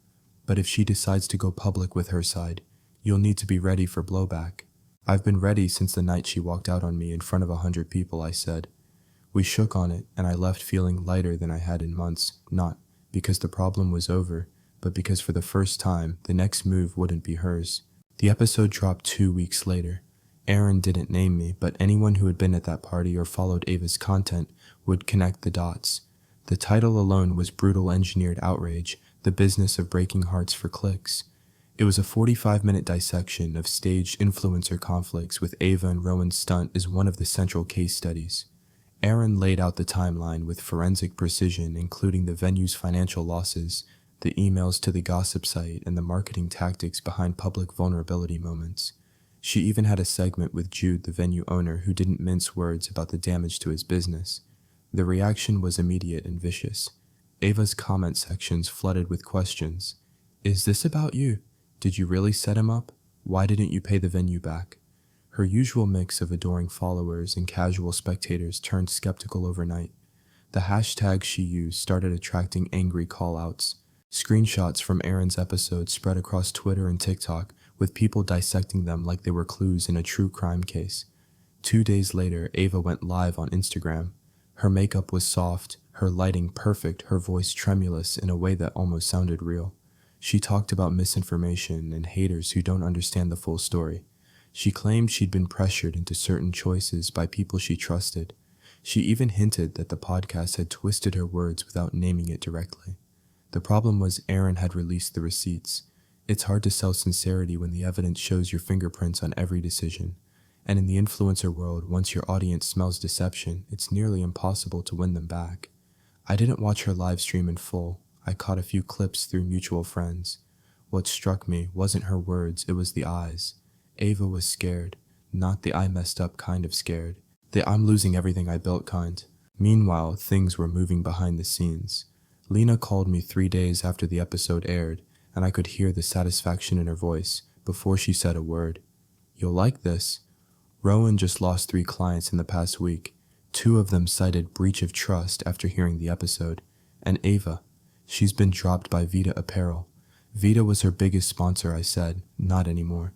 But if she decides to go public with her side, you'll need to be ready for blowback. I've been ready since the night she walked out on me in front of 100 people, I said. We shook on it, and I left feeling lighter than I had in months, not because the problem was over, but because for the first time, the next move wouldn't be hers. The episode dropped 2 weeks later. Erin didn't name me, but anyone who had been at that party or followed Ava's content would connect the dots. The title alone was Brutal Engineered Outrage, the business of breaking hearts for clicks. It was a 45-minute dissection of staged influencer conflicts with Ava and Rowan's stunt as one of the central case studies. Erin laid out the timeline with forensic precision, including the venue's financial losses, the emails to the gossip site, and the marketing tactics behind public vulnerability moments. She even had a segment with Jude, the venue owner, who didn't mince words about the damage to his business. The reaction was immediate and vicious. Ava's comment sections flooded with questions. Is this about you? Did you really set him up? Why didn't you pay the venue back? Her usual mix of adoring followers and casual spectators turned skeptical overnight. The hashtags she used started attracting angry call-outs. Screenshots from Erin's episode spread across Twitter and TikTok, with people dissecting them like they were clues in a true crime case. 2 days later, Ava went live on Instagram. Her makeup was soft, her lighting perfect, her voice tremulous in a way that almost sounded real. She talked about misinformation and haters who don't understand the full story. She claimed she'd been pressured into certain choices by people she trusted. She even hinted that the podcast had twisted her words without naming it directly. The problem was Erin had released the receipts. It's hard to sell sincerity when the evidence shows your fingerprints on every decision. And in the influencer world, once your audience smells deception, it's nearly impossible to win them back. I didn't watch her live stream in full. I caught a few clips through mutual friends. What struck me wasn't her words, it was the eyes. Ava was scared, not the I messed up kind of scared, the I'm losing everything I built kind. Meanwhile, things were moving behind the scenes. Lena called me 3 days after the episode aired, and I could hear the satisfaction in her voice before she said a word. You'll like this. Rowan just lost 3 clients in the past week. 2 of them cited breach of trust after hearing the episode. And Ava, she's been dropped by Vita Apparel. Vita was her biggest sponsor, I said, not anymore.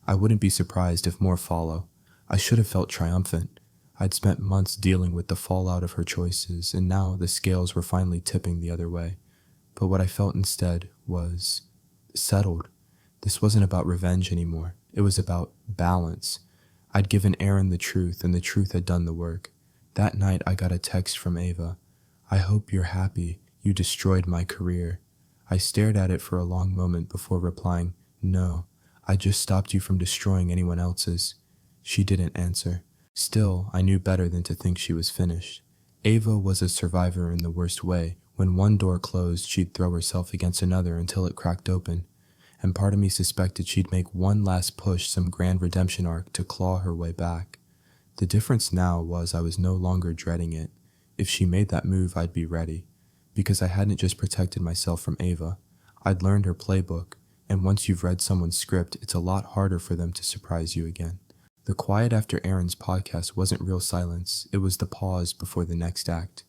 I wouldn't be surprised if more follow. I should have felt triumphant. I'd spent months dealing with the fallout of her choices, and now the scales were finally tipping the other way. But what I felt instead was settled. This wasn't about revenge anymore. It was about balance. I'd given Aaron the truth, and the truth had done the work. That night, I got a text from Ava. "I hope you're happy. You destroyed my career." I stared at it for a long moment before replying, "No, I just stopped you from destroying anyone else's." She didn't answer. Still, I knew better than to think she was finished. Ava was a survivor in the worst way. When one door closed, she'd throw herself against another until it cracked open. And part of me suspected she'd make one last push, some grand redemption arc, to claw her way back. The difference now was I was no longer dreading it. If she made that move, I'd be ready. Because I hadn't just protected myself from Ava. I'd learned her playbook, and once you've read someone's script, it's a lot harder for them to surprise you again. The quiet after Aaron's podcast wasn't real silence, it was the pause before the next act.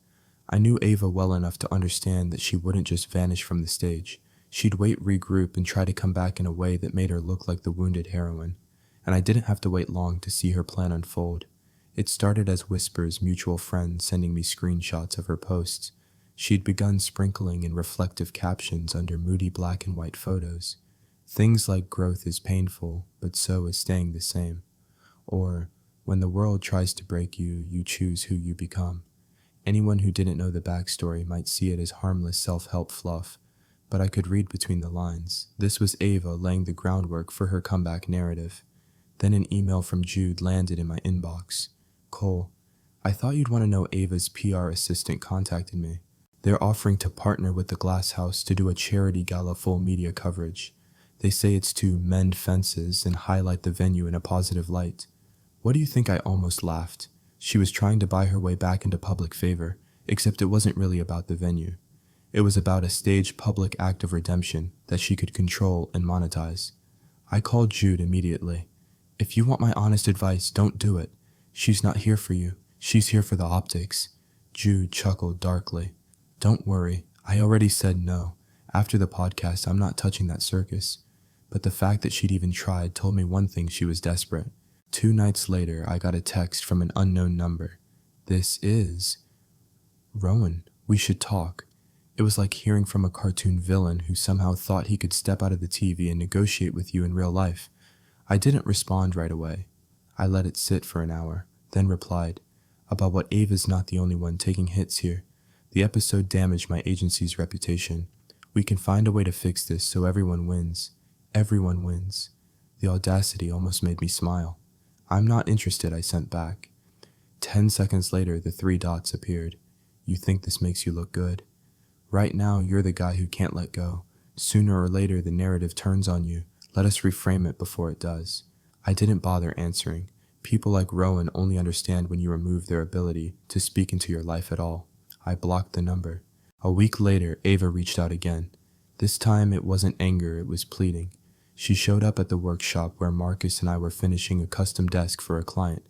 I knew Ava well enough to understand that she wouldn't just vanish from the stage. She'd wait, regroup, and try to come back in a way that made her look like the wounded heroine. And I didn't have to wait long to see her plan unfold. It started as whispers, mutual friends sending me screenshots of her posts. She'd begun sprinkling in reflective captions under moody black and white photos. Things like "growth is painful, but so is staying the same." Or, "When the world tries to break you, you choose who you become." Anyone who didn't know the backstory might see it as harmless self-help fluff, but I could read between the lines. This was Ava laying the groundwork for her comeback narrative. Then an email from Jude landed in my inbox. "Cole, I thought you'd want to know Ava's PR assistant contacted me. They're offering to partner with the Glass House to do a charity gala full media coverage. They say it's to mend fences and highlight the venue in a positive light." What do you think? I almost laughed. She was trying to buy her way back into public favor, except it wasn't really about the venue. It was about a staged public act of redemption that she could control and monetize. I called Jude immediately. "If you want my honest advice, don't do it. She's not here for you. She's here for the optics." Jude chuckled darkly. "Don't worry. I already said no. After the podcast, I'm not touching that circus." But the fact that she'd even tried told me one thing: she was desperate. 2 nights later, I got a text from an unknown number. "This is Rowan. We should talk." It was like hearing from a cartoon villain who somehow thought he could step out of the TV and negotiate with you in real life. I didn't respond right away. I let it sit for an hour, then replied, "About what Ava's not the only one taking hits here. The episode damaged my agency's reputation. We can find a way to fix this so everyone wins. Everyone wins." The audacity almost made me smile. "I'm not interested," I sent back. 10 seconds later, the 3 dots appeared. "You think this makes you look good? Right now, you're the guy who can't let go. Sooner or later, the narrative turns on you. Let us reframe it before it does." I didn't bother answering. People like Rowan only understand when you remove their ability to speak into your life at all. I blocked the number. A week later, Ava reached out again. This time, it wasn't anger, it was pleading. She showed up at the workshop where Marcus and I were finishing a custom desk for a client.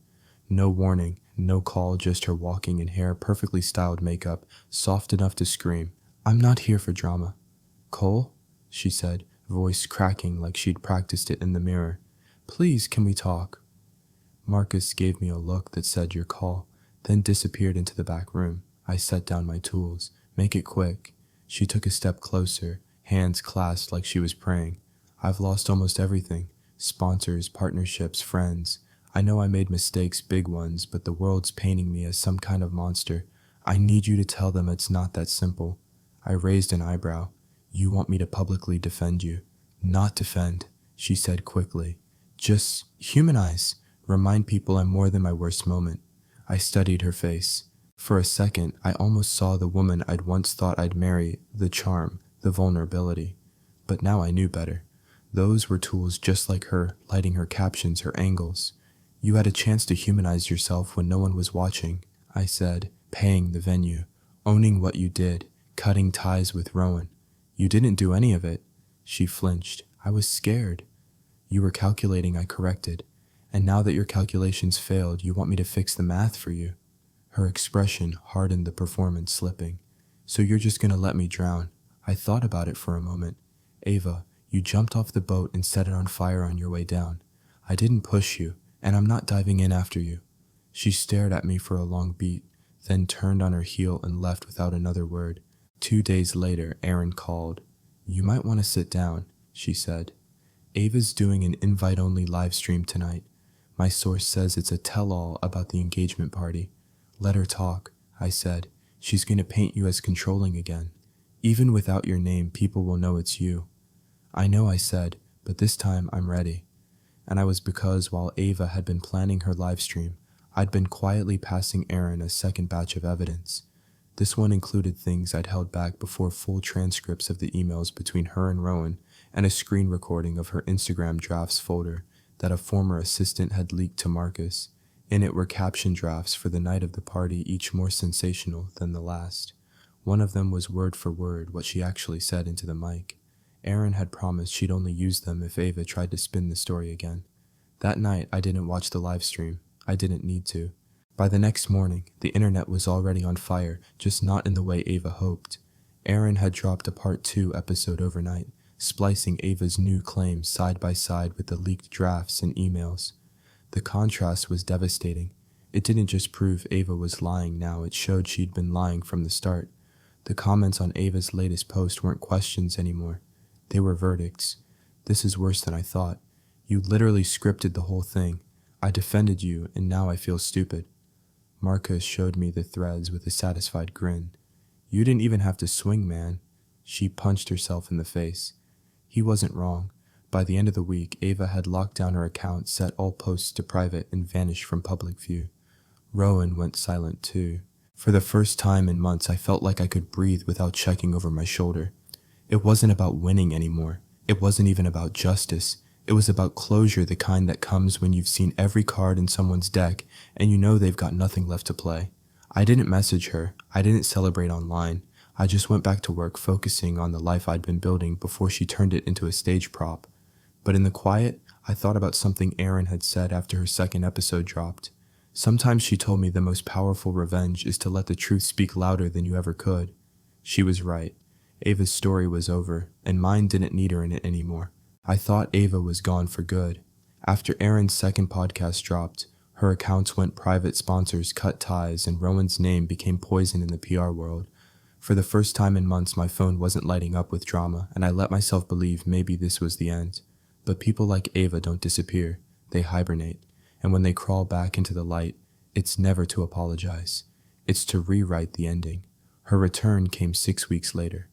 No warning, no call, just her walking in hair, perfectly styled makeup, soft enough to scream. "I'm not here for drama." "Cole?" she said, voice cracking like she'd practiced it in the mirror. "Please, can we talk?" Marcus gave me a look that said "your call," then disappeared into the back room. I set down my tools. "Make it quick." She took a step closer, hands clasped like she was praying. "I've lost almost everything. Sponsors, partnerships, friends. I know I made mistakes, big ones, but the world's painting me as some kind of monster. I need you to tell them it's not that simple." I raised an eyebrow. "You want me to publicly defend you?" "Not defend," she said quickly. "Just humanize. Remind people I'm more than my worst moment." I studied her face. For a second, I almost saw the woman I'd once thought I'd marry, the charm, the vulnerability. But now I knew better. Those were tools just like her, lighting her captions, her angles. "You had a chance to humanize yourself when no one was watching," I said, paying the venue, owning what you did, cutting ties with Rowan. "You didn't do any of it." She flinched. "I was scared." "You were calculating," I corrected. "And now that your calculations failed, you want me to fix the math for you." Her expression hardened, the performance slipping. "So you're just gonna let me drown?" I thought about it for a moment. "Ava, you jumped off the boat and set it on fire on your way down. I didn't push you, and I'm not diving in after you." She stared at me for a long beat, then turned on her heel and left without another word. 2 days later, Erin called. "You might want to sit down," she said. "Ava's doing an invite-only live stream tonight. My source says it's a tell-all about the engagement party. Let her talk," I said. "She's going to paint you as controlling again. Even without your name, people will know it's you." "I know," I said, "but this time I'm ready." And I was, because while Ava had been planning her live stream, I'd been quietly passing Erin a second batch of evidence. This one included things I'd held back before: full transcripts of the emails between her and Rowan, and a screen recording of her Instagram drafts folder that a former assistant had leaked to Marcus. In it were caption drafts for the night of the party, each more sensational than the last. One of them was word for word what she actually said into the mic. Erin had promised she'd only use them if Ava tried to spin the story again. That night, I didn't watch the live stream. I didn't need to. By the next morning, the internet was already on fire, just not in the way Ava hoped. Erin had dropped a Part 2 episode overnight, splicing Ava's new claims side by side with the leaked drafts and emails. The contrast was devastating. It didn't just prove Ava was lying now, it showed she'd been lying from the start. The comments on Ava's latest post weren't questions anymore. They were verdicts. "This is worse than I thought. You literally scripted the whole thing. I defended you, and now I feel stupid." Marcus showed me the threads with a satisfied grin. "You didn't even have to swing, man." She punched herself in the face. He wasn't wrong. By the end of the week, Ava had locked down her account, set all posts to private, and vanished from public view. Rowan went silent too. For the first time in months, I felt like I could breathe without checking over my shoulder. It wasn't about winning anymore. It wasn't even about justice. It was about closure, the kind that comes when you've seen every card in someone's deck and you know they've got nothing left to play. I didn't message her. I didn't celebrate online. I just went back to work, focusing on the life I'd been building before she turned it into a stage prop. But in the quiet, I thought about something Erin had said after her second episode dropped. Sometimes she told me the most powerful revenge is to let the truth speak louder than you ever could. She was right. Ava's story was over, and mine didn't need her in it anymore. I thought Ava was gone for good. After Erin's second podcast dropped, her accounts went private, sponsors cut ties, and Rowan's name became poison in the PR world. For the first time in months, my phone wasn't lighting up with drama, and I let myself believe maybe this was the end. But people like Ava don't disappear. They hibernate. And when they crawl back into the light, it's never to apologize. It's to rewrite the ending. Her return came 6 weeks later.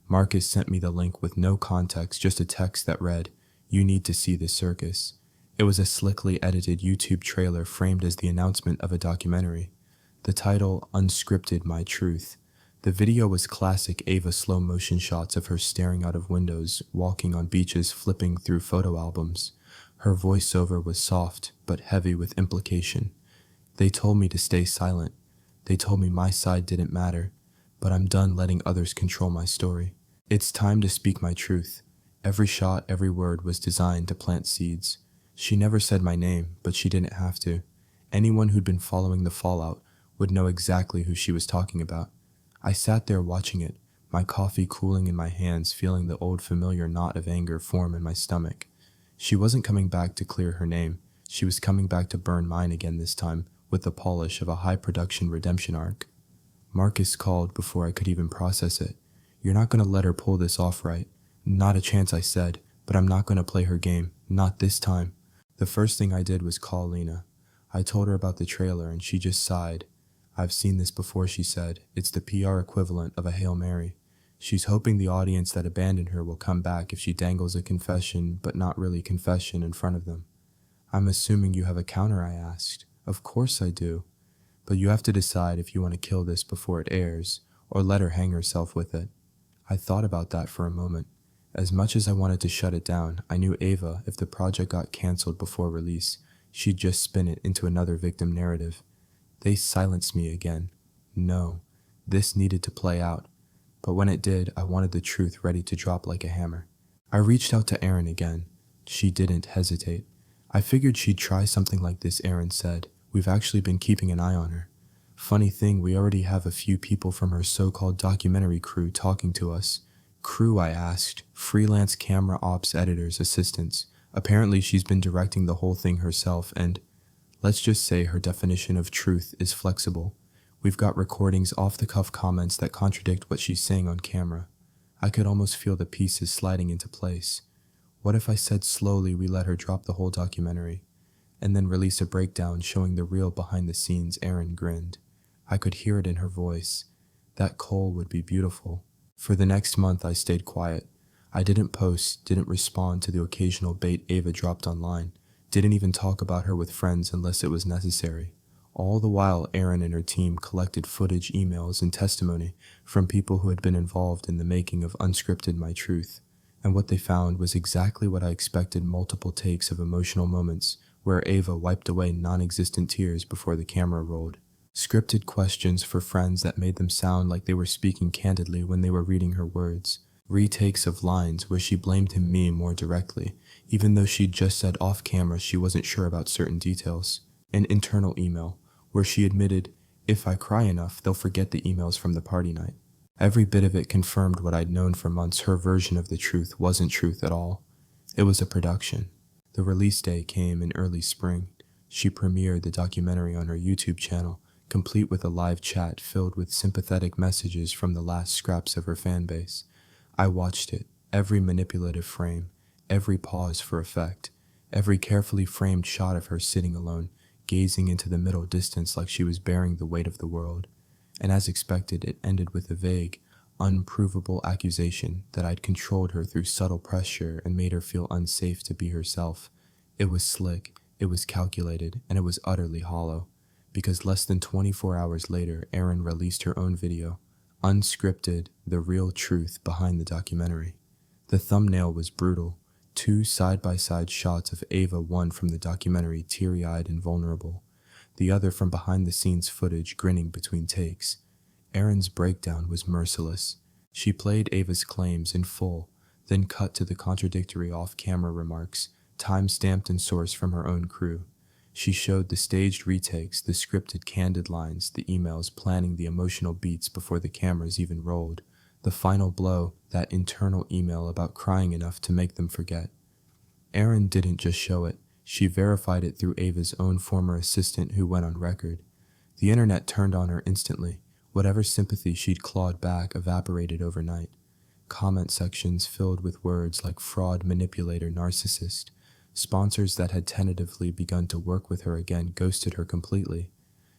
Marcus sent me the link with no context, just a text that read, "You need to see this circus." It was a slickly edited YouTube trailer framed as the announcement of a documentary. The title, "Unscripted My Truth." The video was classic Ava slow motion shots of her staring out of windows, walking on beaches, flipping through photo albums. Her voiceover was soft, but heavy with implication. "They told me to stay silent. They told me my side didn't matter, but I'm done letting others control my story. It's time to speak my truth." Every shot, every word was designed to plant seeds. She never said my name, but she didn't have to. Anyone who'd been following the fallout would know exactly who she was talking about. I sat there watching it, my coffee cooling in my hands, feeling the old familiar knot of anger form in my stomach. She wasn't coming back to clear her name. She was coming back to burn mine again, this time with the polish of a high-production redemption arc. Marcus called before I could even process it. "You're not going to let her pull this off, right?" "Not a chance," I said, "but I'm not going to play her game. Not this time." The first thing I did was call Lena. I told her about the trailer, and she just sighed. "I've seen this before," she said. "It's the PR equivalent of a Hail Mary. She's hoping the audience that abandoned her will come back if she dangles a confession, but not really confession, in front of them." "I'm assuming you have a counter," I asked. "Of course I do. But you have to decide if you want to kill this before it airs, or let her hang herself with it." I thought about that for a moment. As much as I wanted to shut it down, I knew Ava, if the project got canceled before release, she'd just spin it into another victim narrative. They silenced me again. No, this needed to play out. But when it did, I wanted the truth ready to drop like a hammer. I reached out to Erin again. She didn't hesitate. "I figured she'd try something like this," Erin said. "We've actually been keeping an eye on her. Funny thing, we already have a few people from her so-called documentary crew talking to us." "Crew?" I asked. "Freelance camera ops, editors, assistants. Apparently she's been directing the whole thing herself, and let's just say her definition of truth is flexible. We've got recordings, off-the-cuff comments that contradict what she's saying on camera. I could almost feel the pieces sliding into place. What if I said slowly we let her drop the whole documentary, and then release a breakdown showing the real behind-the-scenes? Erin grinned. I could hear it in her voice. That Cole would be beautiful. For the next month, I stayed quiet. I didn't post, didn't respond to the occasional bait Ava dropped online, didn't even talk about her with friends unless it was necessary. All the while, Erin and her team collected footage, emails, and testimony from people who had been involved in the making of Unscripted My Truth. And what they found was exactly what I expected: multiple takes of emotional moments where Ava wiped away non-existent tears before the camera rolled. Scripted questions for friends that made them sound like they were speaking candidly when they were reading her words. Retakes of lines where she blamed me more directly, even though she'd just said off camera she wasn't sure about certain details. An internal email where she admitted, if I cry enough, they'll forget the emails from the party night. Every bit of it confirmed what I'd known for months: her version of the truth wasn't truth at all. It was a production. The release day came in early spring. She premiered the documentary on her YouTube channel, complete with a live chat filled with sympathetic messages from the last scraps of her fan base. I watched it, every manipulative frame, every pause for effect, every carefully framed shot of her sitting alone, gazing into the middle distance like she was bearing the weight of the world. And as expected, it ended with a vague, unprovable accusation that I'd controlled her through subtle pressure and made her feel unsafe to be herself. It was slick, it was calculated, and it was utterly hollow. Because less than 24 hours later, Erin released her own video, Unscripted: The Real Truth Behind the Documentary. The thumbnail was brutal: 2 side-by-side shots of Ava, one from the documentary teary-eyed and vulnerable, the other from behind-the-scenes footage grinning between takes. Erin's breakdown was merciless. She played Ava's claims in full, then cut to the contradictory off-camera remarks, time-stamped and sourced from her own crew. She showed the staged retakes, the scripted candid lines, the emails planning the emotional beats before the cameras even rolled. The final blow, that internal email about crying enough to make them forget. Erin didn't just show it, she verified it through Ava's own former assistant, who went on record. The internet turned on her instantly. Whatever sympathy she'd clawed back evaporated overnight. Comment sections filled with words like fraud, manipulator, narcissist. Sponsors that had tentatively begun to work with her again ghosted her completely.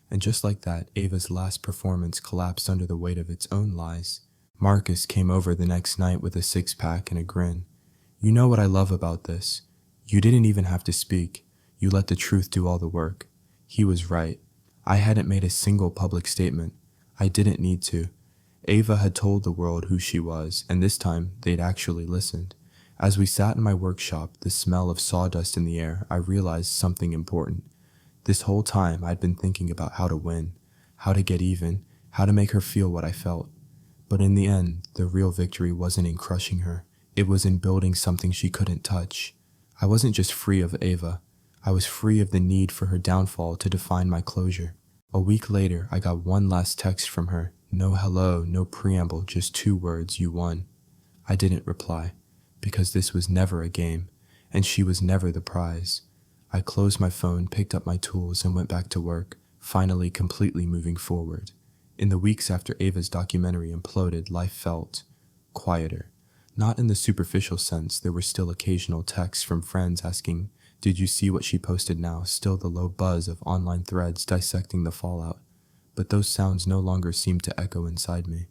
And just like that, Ava's last performance collapsed under the weight of its own lies. Marcus came over the next night with a 6-pack and a grin. You know what I love about this? You didn't even have to speak. You let the truth do all the work. He was right. I hadn't made a single public statement. I didn't need to. Ava had told the world who she was, and this time they'd actually listened. As we sat in my workshop, the smell of sawdust in the air, I realized something important. This whole time I'd been thinking about how to win, how to get even, how to make her feel what I felt. But in the end, the real victory wasn't in crushing her. It was in building something she couldn't touch. I wasn't just free of Ava. I was free of the need for her downfall to define my closure. A week later, I got one last text from her. No hello, no preamble, just 2 words: you won. I didn't reply, because this was never a game, and she was never the prize. I closed my phone, picked up my tools, and went back to work, finally completely moving forward. In the weeks after Ava's documentary imploded, life felt quieter. Not in the superficial sense. There were still occasional texts from friends asking, did you see what she posted now? Still the low buzz of online threads dissecting the fallout. But those sounds no longer seemed to echo inside me.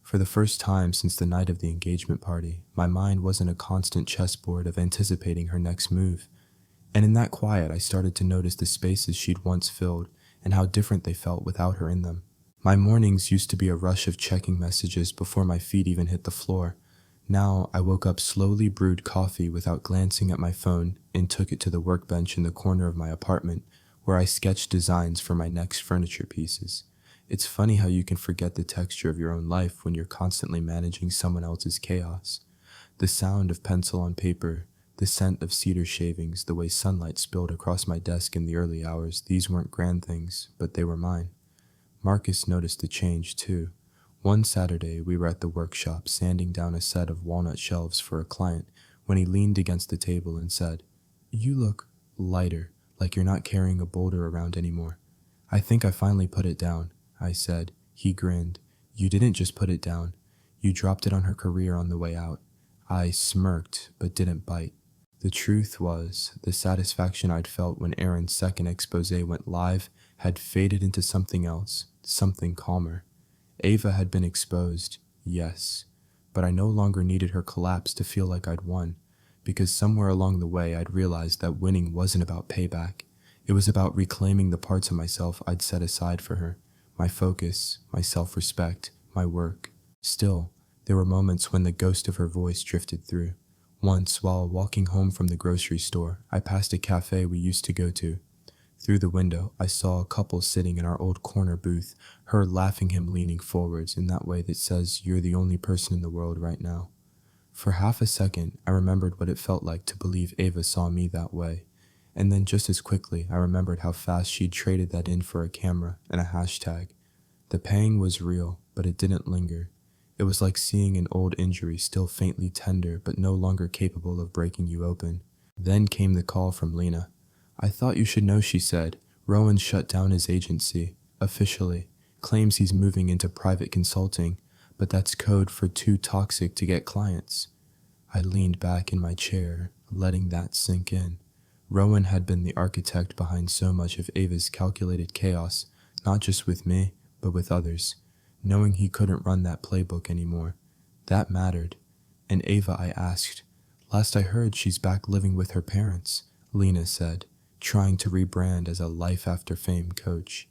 For the first time since the night of the engagement party, my mind wasn't a constant chessboard of anticipating her next move. And in that quiet, I started to notice the spaces she'd once filled and how different they felt without her in them. My mornings used to be a rush of checking messages before my feet even hit the floor. Now I woke up, slowly brewed coffee without glancing at my phone, and took it to the workbench in the corner of my apartment, where I sketched designs for my next furniture pieces. It's funny how you can forget the texture of your own life when you're constantly managing someone else's chaos. The sound of pencil on paper, the scent of cedar shavings, the way sunlight spilled across my desk in the early hours, these weren't grand things, but they were mine. Marcus noticed the change too. One Saturday, we were at the workshop sanding down a set of walnut shelves for a client when he leaned against the table and said, "You look lighter, like you're not carrying a boulder around anymore." I think I finally put it down. I said. He grinned. You didn't just put it down. You dropped it on her career on the way out. I smirked, but didn't bite. The truth was, the satisfaction I'd felt when Aaron's second expose went live had faded into something else, something calmer. Ava had been exposed, yes, but I no longer needed her collapse to feel like I'd won, because somewhere along the way I'd realized that winning wasn't about payback. It was about reclaiming the parts of myself I'd set aside for her, my focus, my self-respect, my work. Still, there were moments when the ghost of her voice drifted through. Once, while walking home from the grocery store, I passed a cafe we used to go to. Through the window, I saw a couple sitting in our old corner booth, her laughing, him leaning forwards in that way that says you're the only person in the world right now. For half a second, I remembered what it felt like to believe Ava saw me that way. And then just as quickly, I remembered how fast she'd traded that in for a camera and a hashtag. The pang was real, but it didn't linger. It was like seeing an old injury still faintly tender but no longer capable of breaking you open. Then came the call from Lena. I thought you should know, she said. Rowan shut down his agency, officially. Claims he's moving into private consulting, but that's code for too toxic to get clients. I leaned back in my chair, letting that sink in. Rowan had been the architect behind so much of Ava's calculated chaos, not just with me, but with others. Knowing he couldn't run that playbook anymore, that mattered. And Ava, I asked. Last I heard, she's back living with her parents, Lena said, trying to rebrand as a life after fame coach.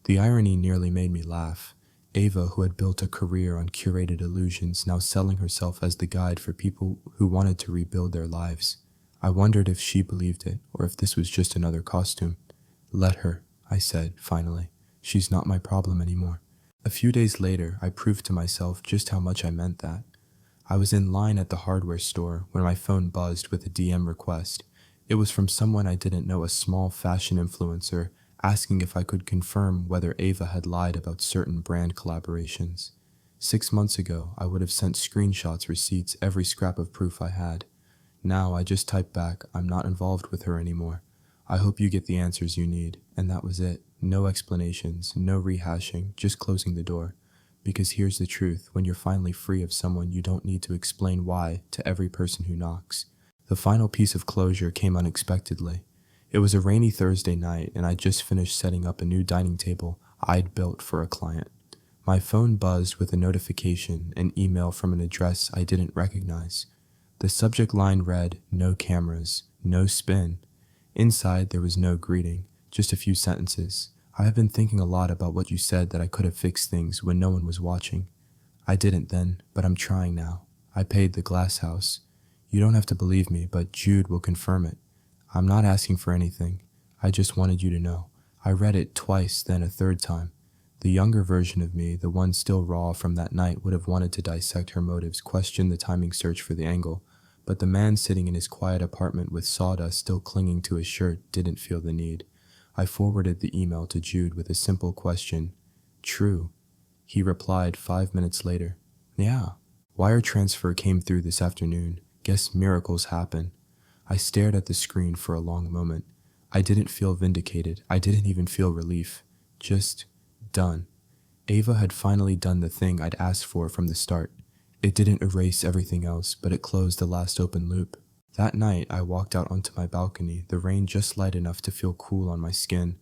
The irony nearly made me laugh. Ava, who had built a career on curated illusions, now selling herself as the guide for people who wanted to rebuild their lives. I wondered if she believed it, or if this was just another costume. Let her, I said, finally. She's not my problem anymore. A few days later, I proved to myself just how much I meant that. I was in line at the hardware store when my phone buzzed with a DM request. It was from someone I didn't know, a small fashion influencer, asking if I could confirm whether Ava had lied about certain brand collaborations. 6 months ago, I would have sent screenshots, receipts, every scrap of proof I had. Now I just typed back, I'm not involved with her anymore. I hope you get the answers you need. And that was it. No explanations, no rehashing, just closing the door. Because here's the truth, when you're finally free of someone, you don't need to explain why to every person who knocks. The final piece of closure came unexpectedly. It was a rainy Thursday night, and I'd just finished setting up a new dining table I'd built for a client. My phone buzzed with a notification, an email from an address I didn't recognize. The subject line read, "No cameras, no spin." Inside, there was no greeting, just a few sentences. I have been thinking a lot about what you said, that I could have fixed things when no one was watching. I didn't then, but I'm trying now. I paid the glass house. You don't have to believe me, but Jude will confirm it. I'm not asking for anything. I just wanted you to know. I read it twice, then a third time. The younger version of me, the one still raw from that night, would have wanted to dissect her motives, question the timing, search for the angle. But the man sitting in his quiet apartment with sawdust still clinging to his shirt didn't feel the need. I forwarded the email to Jude with a simple question. True. He replied 5 minutes later. Yeah. Wire transfer came through this afternoon. Guess miracles happen. I stared at the screen for a long moment. I didn't feel vindicated. I didn't even feel relief. Just done. Ava had finally done the thing I'd asked for from the start. It didn't erase everything else, but it closed the last open loop. That night, I walked out onto my balcony, the rain just light enough to feel cool on my skin.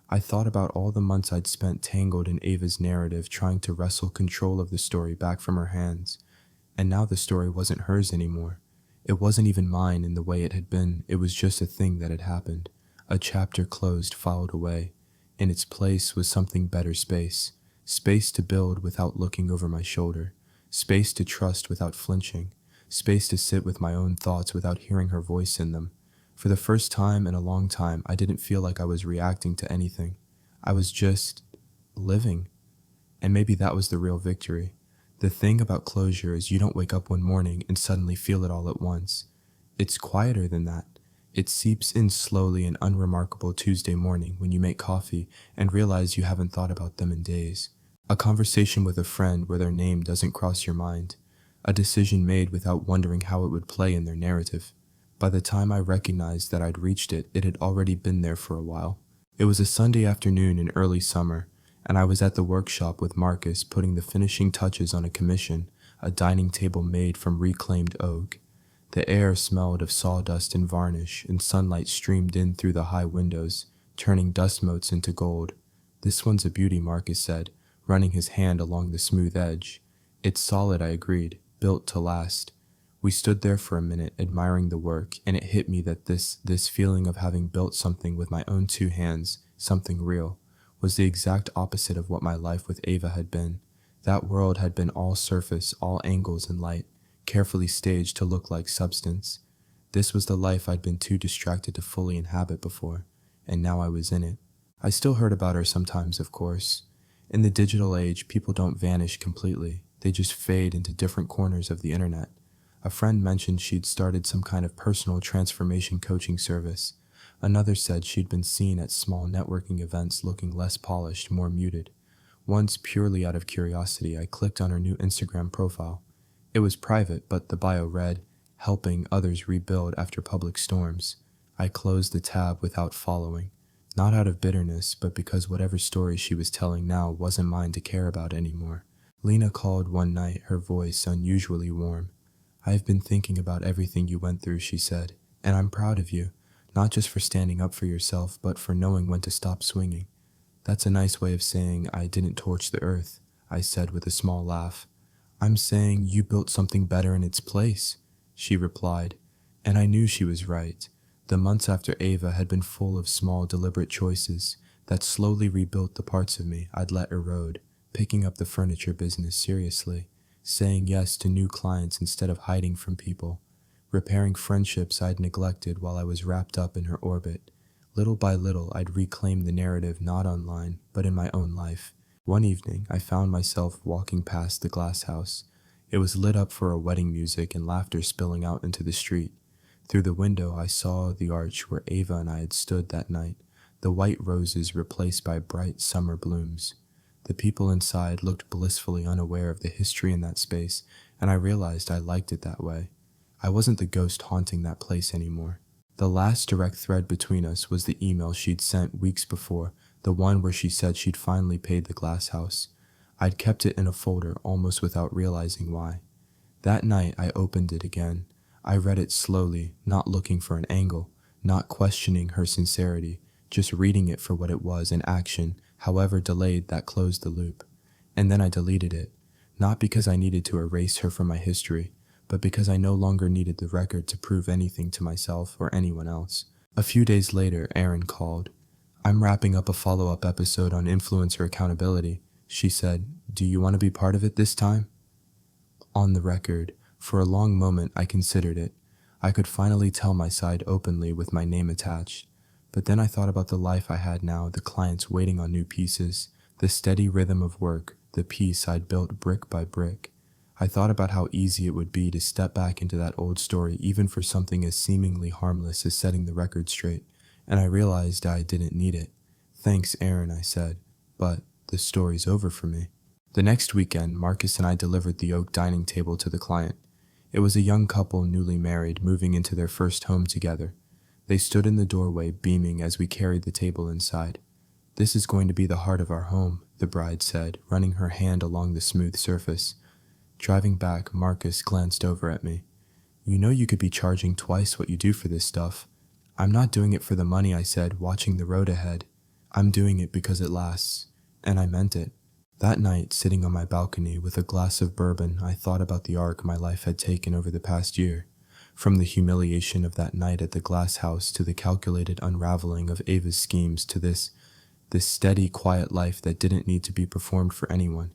I thought about all the months I'd spent tangled in Ava's narrative, trying to wrestle control of the story back from her hands. And now the story wasn't hers anymore. It wasn't even mine in the way it had been. It was just a thing that had happened. A chapter closed, filed away. In its place was something better: space. Space to build without looking over my shoulder. Space to trust without flinching. Space to sit with my own thoughts without hearing her voice in them. For the first time in a long time, I didn't feel like I was reacting to anything. I was just living. And maybe that was the real victory. The thing about closure is you don't wake up one morning and suddenly feel it all at once. It's quieter than that. It seeps in slowly, an unremarkable Tuesday morning when you make coffee and realize you haven't thought about them in days. A conversation with a friend where their name doesn't cross your mind. A decision made without wondering how it would play in their narrative. By the time I recognized that I'd reached it, it had already been there for a while. It was a Sunday afternoon in early summer, and I was at the workshop with Marcus putting the finishing touches on a commission, a dining table made from reclaimed oak. The air smelled of sawdust and varnish, and sunlight streamed in through the high windows, turning dust motes into gold. "This one's a beauty," Marcus said, running his hand along the smooth edge. "It's solid," I agreed, "built to last." We stood there for a minute, admiring the work, and it hit me that this feeling of having built something with my own two hands, something real, was the exact opposite of what my life with Ava had been. That world had been all surface, all angles and light, carefully staged to look like substance. This was the life I'd been too distracted to fully inhabit before, and now I was in it. I still heard about her sometimes, of course. In the digital age, people don't vanish completely. They just fade into different corners of the internet. A friend mentioned she'd started some kind of personal transformation coaching service. Another said she'd been seen at small networking events looking less polished, more muted. Once, purely out of curiosity, I clicked on her new Instagram profile. It was private, but the bio read, "Helping others rebuild after public storms." I closed the tab without following. Not out of bitterness, but because whatever story she was telling now wasn't mine to care about anymore. Lena called one night, her voice unusually warm. "I've been thinking about everything you went through," she said, "and I'm proud of you, not just for standing up for yourself, but for knowing when to stop swinging." "That's a nice way of saying I didn't torch the earth," I said with a small laugh. "I'm saying you built something better in its place," she replied, and I knew she was right. The months after Ava had been full of small, deliberate choices that slowly rebuilt the parts of me I'd let erode, picking up the furniture business seriously, saying yes to new clients instead of hiding from people, repairing friendships I'd neglected while I was wrapped up in her orbit. Little by little, I'd reclaimed the narrative not online, but in my own life. One evening, I found myself walking past the glass house. It was lit up for a wedding music and laughter spilling out into the street. Through the window, I saw the arch where Ava and I had stood that night, the white roses replaced by bright summer blooms. The people inside looked blissfully unaware of the history in that space, and I realized I liked it that way. I wasn't the ghost haunting that place anymore. The last direct thread between us was the email she'd sent weeks before, the one where she said she'd finally paid the glass house. I'd kept it in a folder almost without realizing why. That night I opened it again. I read it slowly, not looking for an angle, not questioning her sincerity, just reading it for what it was, an action, however delayed, that closed the loop. And then I deleted it, not because I needed to erase her from my history, but because I no longer needed the record to prove anything to myself or anyone else. A few days later, Erin called. "I'm wrapping up a follow-up episode on influencer accountability," she said. "Do you want to be part of it this time?" On the record, for a long moment I considered it. I could finally tell my side openly with my name attached. But then I thought about the life I had now, the clients waiting on new pieces, the steady rhythm of work, the peace I'd built brick by brick. I thought about how easy it would be to step back into that old story even for something as seemingly harmless as setting the record straight, and I realized I didn't need it. "Thanks, Erin," I said, "but the story's over for me." The next weekend, Marcus and I delivered the oak dining table to the client. It was a young couple newly married moving into their first home together. They stood in the doorway beaming as we carried the table inside. "This is going to be the heart of our home," the bride said, running her hand along the smooth surface. Driving back, Marcus glanced over at me. "You know you could be charging twice what you do for this stuff." "I'm not doing it for the money," I said, watching the road ahead. "I'm doing it because it lasts." And I meant it. That night, sitting on my balcony with a glass of bourbon, I thought about the arc my life had taken over the past year. From the humiliation of that night at the glass house to the calculated unraveling of Ava's schemes to this steady, quiet life that didn't need to be performed for anyone.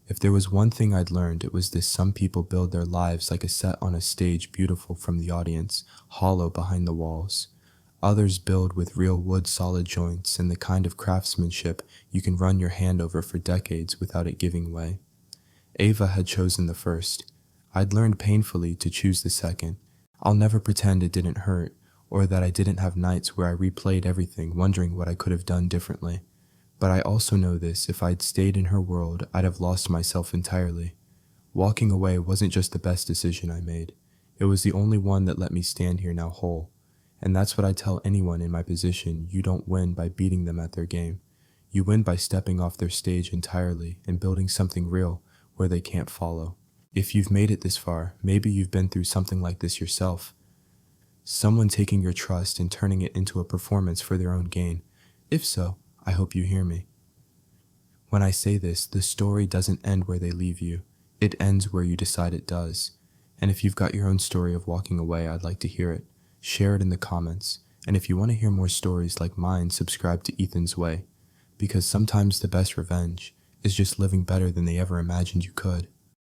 If there was one thing I'd learned, it was this: some people build their lives like a set on a stage, beautiful from the audience, hollow behind the walls. Others build with real wood solid joints and the kind of craftsmanship you can run your hand over for decades without it giving way. Ava had chosen the first. I'd learned painfully to choose the second. I'll never pretend it didn't hurt, or that I didn't have nights where I replayed everything, wondering what I could have done differently. But I also know this: if I'd stayed in her world, I'd have lost myself entirely. Walking away wasn't just the best decision I made. It was the only one that let me stand here now whole. And that's what I tell anyone in my position: you don't win by beating them at their game. You win by stepping off their stage entirely and building something real where they can't follow. If you've made it this far, maybe you've been through something like this yourself. Someone taking your trust and turning it into a performance for their own gain. If so, I hope you hear me. When I say this, the story doesn't end where they leave you. It ends where you decide it does. And if you've got your own story of walking away, I'd like to hear it. Share it in the comments. And if you want to hear more stories like mine, subscribe to Ethan's Way. Because sometimes the best revenge is just living better than they ever imagined you could.